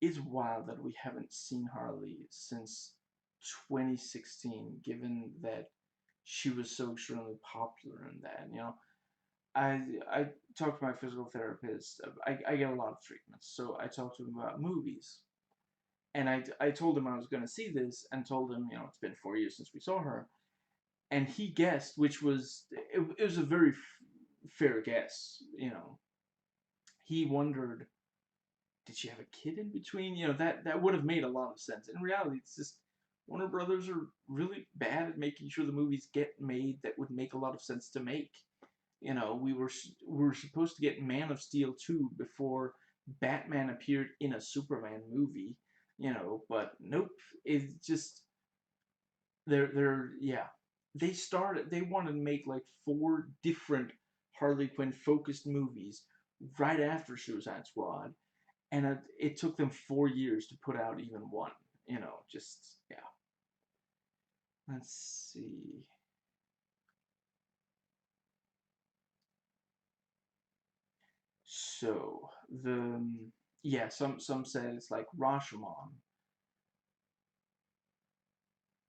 it's wild that we haven't seen Harley since 2016, given that she was so extremely popular in that. I talked to my physical therapist. I get a lot of treatments, so I talked to him about movies. And I told him I was going to see this, and told him, it's been 4 years since we saw her. And he guessed, which was, it was a very fair guess. He wondered, did she have a kid in between? That would have made a lot of sense. In reality, it's just Warner Brothers are really bad at making sure the movies get made that would make a lot of sense to make. We were supposed to get Man of Steel 2 before Batman appeared in a Superman movie. But nope. It's just they're yeah. They wanted to make like four different Harley Quinn focused movies right after Suicide Squad, and it took them 4 years to put out even one. Just yeah. Let's see. So yeah, some said it's like Rashomon.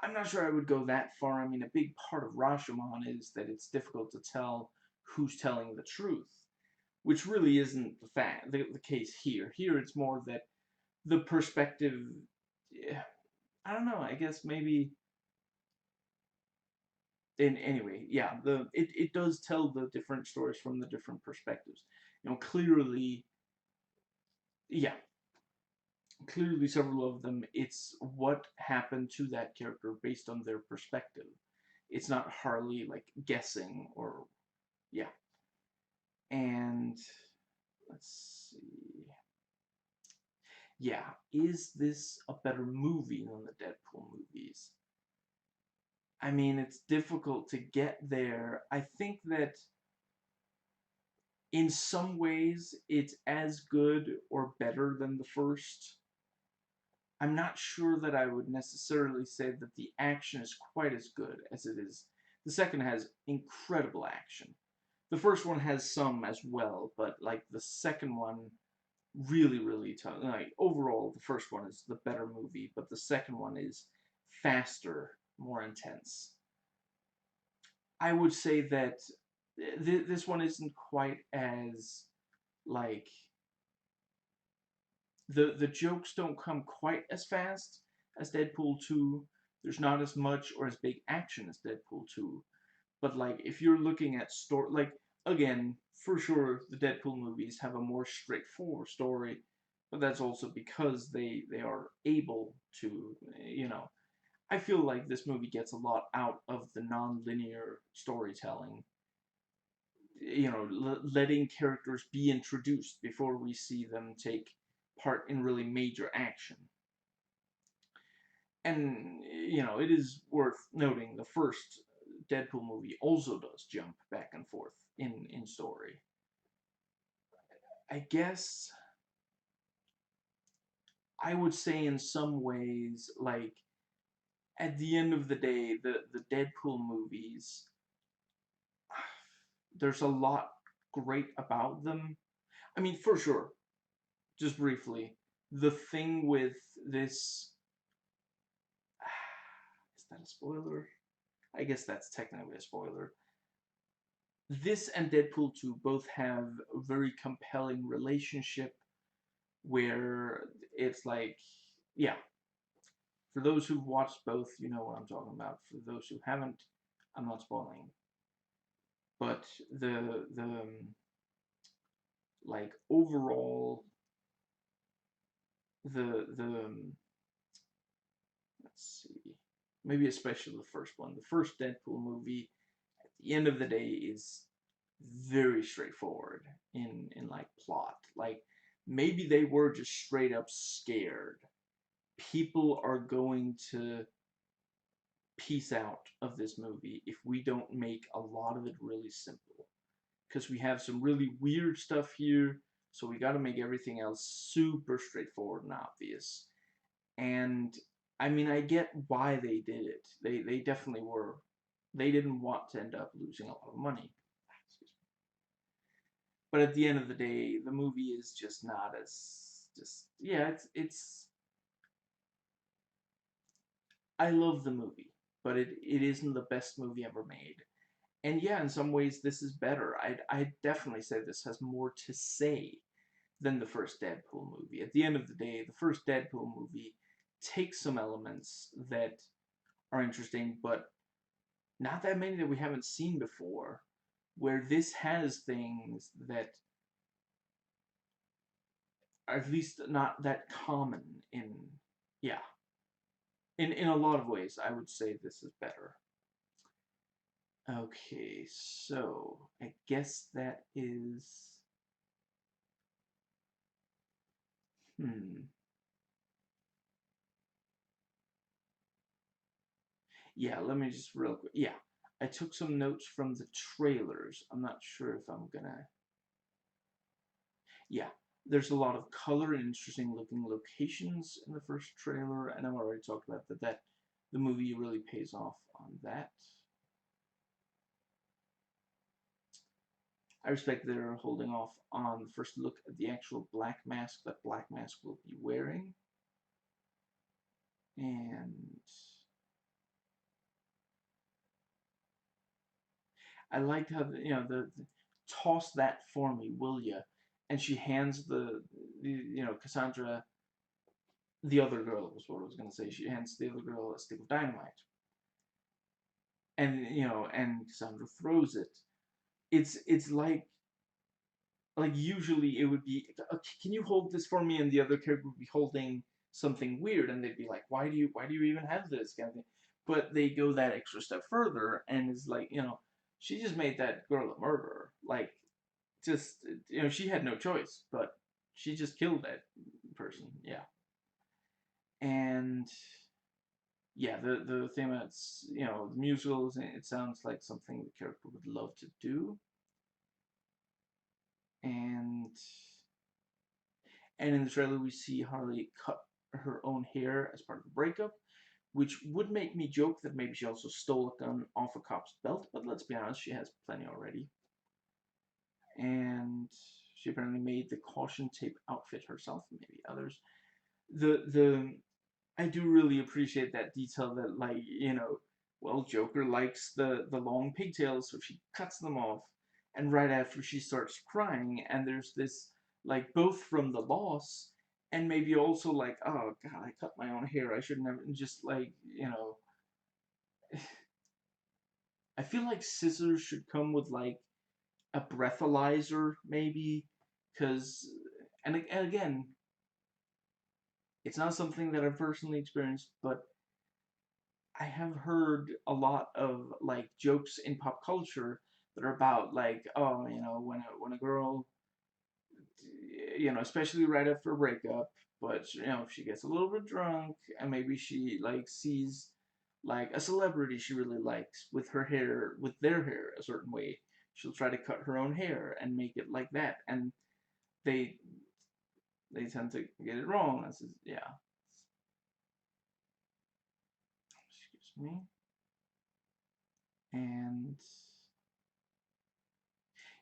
I'm not sure I would go that far. I mean, a big part of Rashomon is that it's difficult to tell who's telling the truth, which really isn't the case here. Here, it's more that the perspective. Yeah, I don't know. I guess maybe. Anyway, yeah, it does tell the different stories from the different perspectives. Clearly, yeah, clearly several of them, it's what happened to that character based on their perspective. It's not Harley like guessing or yeah. And let's see. Yeah, is this a better movie than the Deadpool movies? I mean, it's difficult to get there. I think that in some ways it's as good or better than the first. I'm not sure that I would necessarily say that the action is quite as good as it is. The second has incredible action. The first one has some as well, but like the second one really, really tough. Like overall, the first one is the better movie, but the second one is faster, more intense. I would say that this one isn't quite as like the jokes don't come quite as fast as Deadpool 2. There's not as much or as big action as Deadpool 2. But like if you're looking at story, like again, for sure the Deadpool movies have a more straightforward story, but that's also because they are able to, I feel like this movie gets a lot out of the non-linear storytelling. Letting characters be introduced before we see them take part in really major action. And, it is worth noting the first Deadpool movie also does jump back and forth in story. I guess I would say in some ways, like, at the end of the day, the Deadpool movies, there's a lot great about them. I mean, for sure, just briefly, the thing with this. Is that a spoiler? I guess that's technically a spoiler. This and Deadpool 2 both have a very compelling relationship where it's like, yeah, for those who've watched both, you know what I'm talking about. For those who haven't, I'm not spoiling. But like overall the let's see, maybe especially the first one. The first Deadpool movie at the end of the day is very straightforward in like plot. Like maybe they were just straight up scared. People are going to piece out of this movie if we don't make a lot of it really simple. Because we have some really weird stuff here. So we got to make everything else super straightforward and obvious. And I mean, I get why they did it. They definitely were. They didn't want to end up losing a lot of money. But at the end of the day, the movie is just not as just yeah. It's I love the movie, but it isn't the best movie ever made. And yeah, in some ways, this is better. I definitely say this has more to say than the first Deadpool movie. At the end of the day, the first Deadpool movie takes some elements that are interesting, but not that many that we haven't seen before. Where this has things that are at least not that common in, yeah, in a lot of ways, I would say this is better. Okay, so I guess that is, hmm. Yeah, let me just real quick. Yeah, I took some notes from the trailers. I'm not sure if I'm gonna. Yeah, there's a lot of color and interesting looking locations in the first trailer, and I've already talked about that. That the movie really pays off on that. I respect they're holding off on the first look at the actual Black Mask that Black Mask will be wearing, and I liked how the toss that for me, will ya? And she hands the Cassandra, the other girl was what I was gonna say. She hands the other girl a stick of dynamite, and and Cassandra throws it. It's like usually it would be, can you hold this for me? And the other character would be holding something weird, and they'd be like, why do you even have this kind of thing? But they go that extra step further, and it's like, she just made that girl a murderer. Like, just she had no choice, but she just killed that person. Yeah, and yeah, the thing that's the musicals, it sounds like something the character would love to do, and in the trailer we see Harley cut her own hair as part of the breakup, which would make me joke that maybe she also stole a gun off a cop's belt, but let's be honest, she has plenty already. And she apparently made the caution tape outfit herself, maybe others. The I do really appreciate that detail that, like, well, Joker likes the long pigtails, so she cuts them off, and right after she starts crying, and there's this, like, both from the loss and maybe also like, oh god, I cut my own hair, I should never, just like, I feel like scissors should come with like a breathalyzer maybe, because and again, it's not something that I've personally experienced, but I have heard a lot of like jokes in pop culture that are about like, oh, when a girl, especially right after a breakup, but she gets a little bit drunk and maybe she like sees like a celebrity she really likes with her hair, with their hair a certain way, she'll try to cut her own hair and make it like that, and they they tend to get it wrong. This is, yeah. Excuse me. And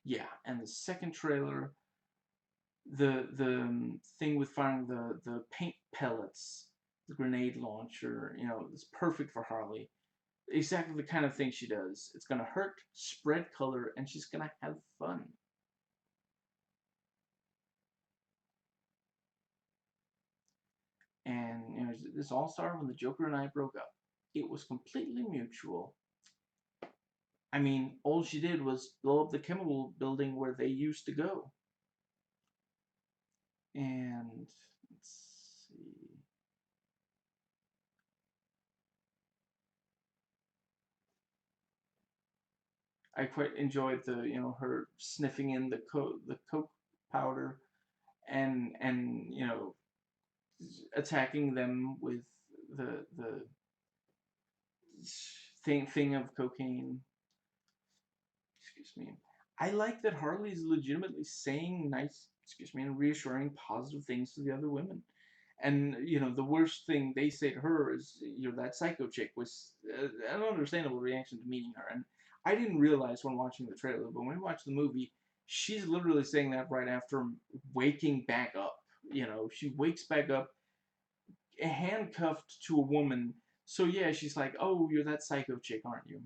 yeah, and the second trailer, the thing with firing the paint pellets, the grenade launcher, is perfect for Harley. Exactly the kind of thing she does. It's gonna hurt, spread color, and she's gonna have fun. And this all started when the Joker and I broke up. It was completely mutual. I mean, all she did was blow up the chemical building where they used to go. And let's see. I quite enjoyed her sniffing in the coke powder, and attacking them with the thing of cocaine. Excuse me. I like that Harley's legitimately saying nice excuse me, and reassuring positive things to the other women. And the worst thing they say to her is, that psycho chick was an understandable reaction to meeting her. And I didn't realize when watching the trailer, but when we watched the movie, she's literally saying that right after waking back up. She wakes back up handcuffed to a woman. So yeah, she's like, "Oh, you're that psycho chick, aren't you?"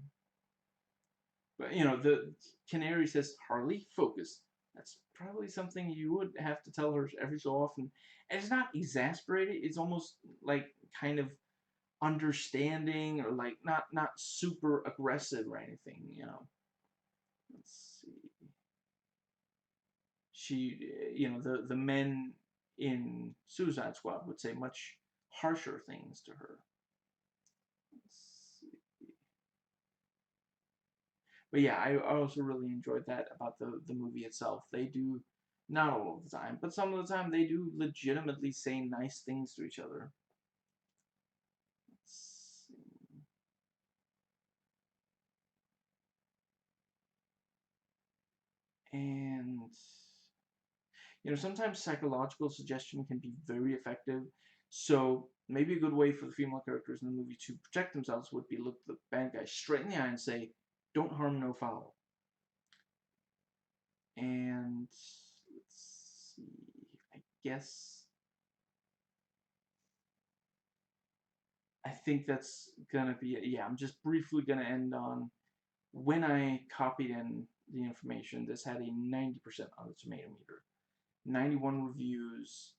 But the canary says, "Harley, focus." That's probably something you would have to tell her every so often. And it's not exasperated. It's almost like kind of understanding, or like not super aggressive or anything. Let's see. The men in Suicide Squad would say much harsher things to her. Let's see. But yeah, I also really enjoyed that about the movie itself. They do, not all of the time, but some of the time, they do legitimately say nice things to each other. Let's see. And sometimes psychological suggestion can be very effective. So maybe a good way for the female characters in the movie to protect themselves would be look the bad guy straight in the eye and say, "Don't harm, no foul." And let's see. I guess I think that's gonna be it. Yeah, I'm just briefly gonna end on when I copied in the information. This had a 90% on the tomato meter, 91 reviews,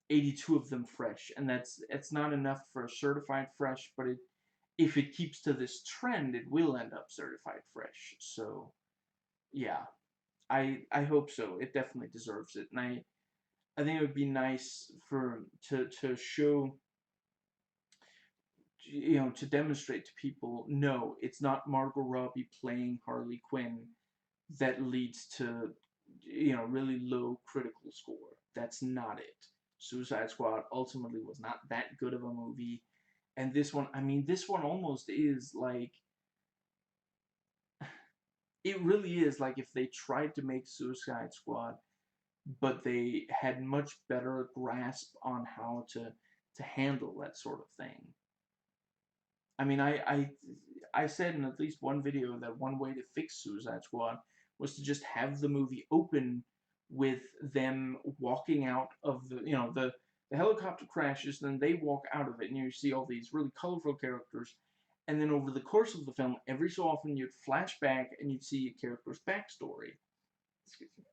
82 of them fresh, and it's not enough for a certified fresh, but if it keeps to this trend, it will end up certified fresh. So yeah, I hope so. It definitely deserves it, and I think it would be nice to show, to demonstrate to people, no, it's not Margot Robbie playing Harley Quinn that leads to, really low critical score. That's not it. Suicide Squad ultimately was not that good of a movie. And this one, I mean, this one almost is like, it really is like if they tried to make Suicide Squad, but they had much better grasp on how to handle that sort of thing. I mean, I said in at least one video that one way to fix Suicide Squad was to just have the movie open with them walking out of the helicopter crashes, then they walk out of it, and you see all these really colorful characters, and then over the course of the film, every so often you'd flash back and you'd see a character's backstory. Excuse me.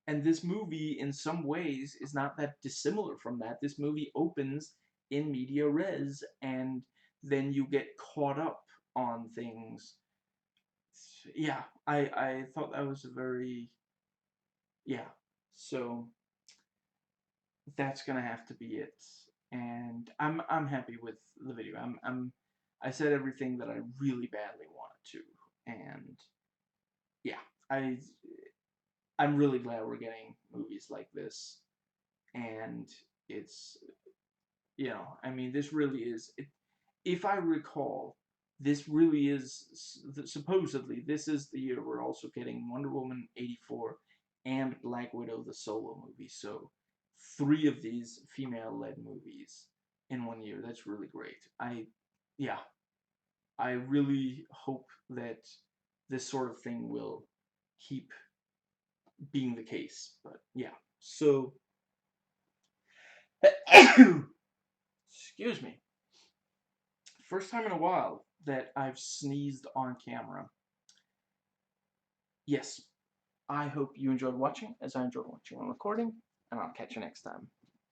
And this movie, in some ways, is not that dissimilar from that. This movie opens in media res, and then you get caught up on things. Yeah, I thought that was a very, yeah. So that's gonna have to be it, and I'm happy with the video. I said everything that I really badly wanted to, and yeah, I I'm really glad we're getting movies like this, and it's I mean, this really is. If I recall, this really is supposedly this is the year we're also getting Wonder Woman 84 and Black Widow the solo movie. So 3 of these female-led movies in one year. That's really great. Yeah, I really hope that this sort of thing will keep being the case. But yeah, so excuse me. First time in a while that I've sneezed on camera. Yes, I hope you enjoyed watching as I enjoyed watching and recording, and I'll catch you next time.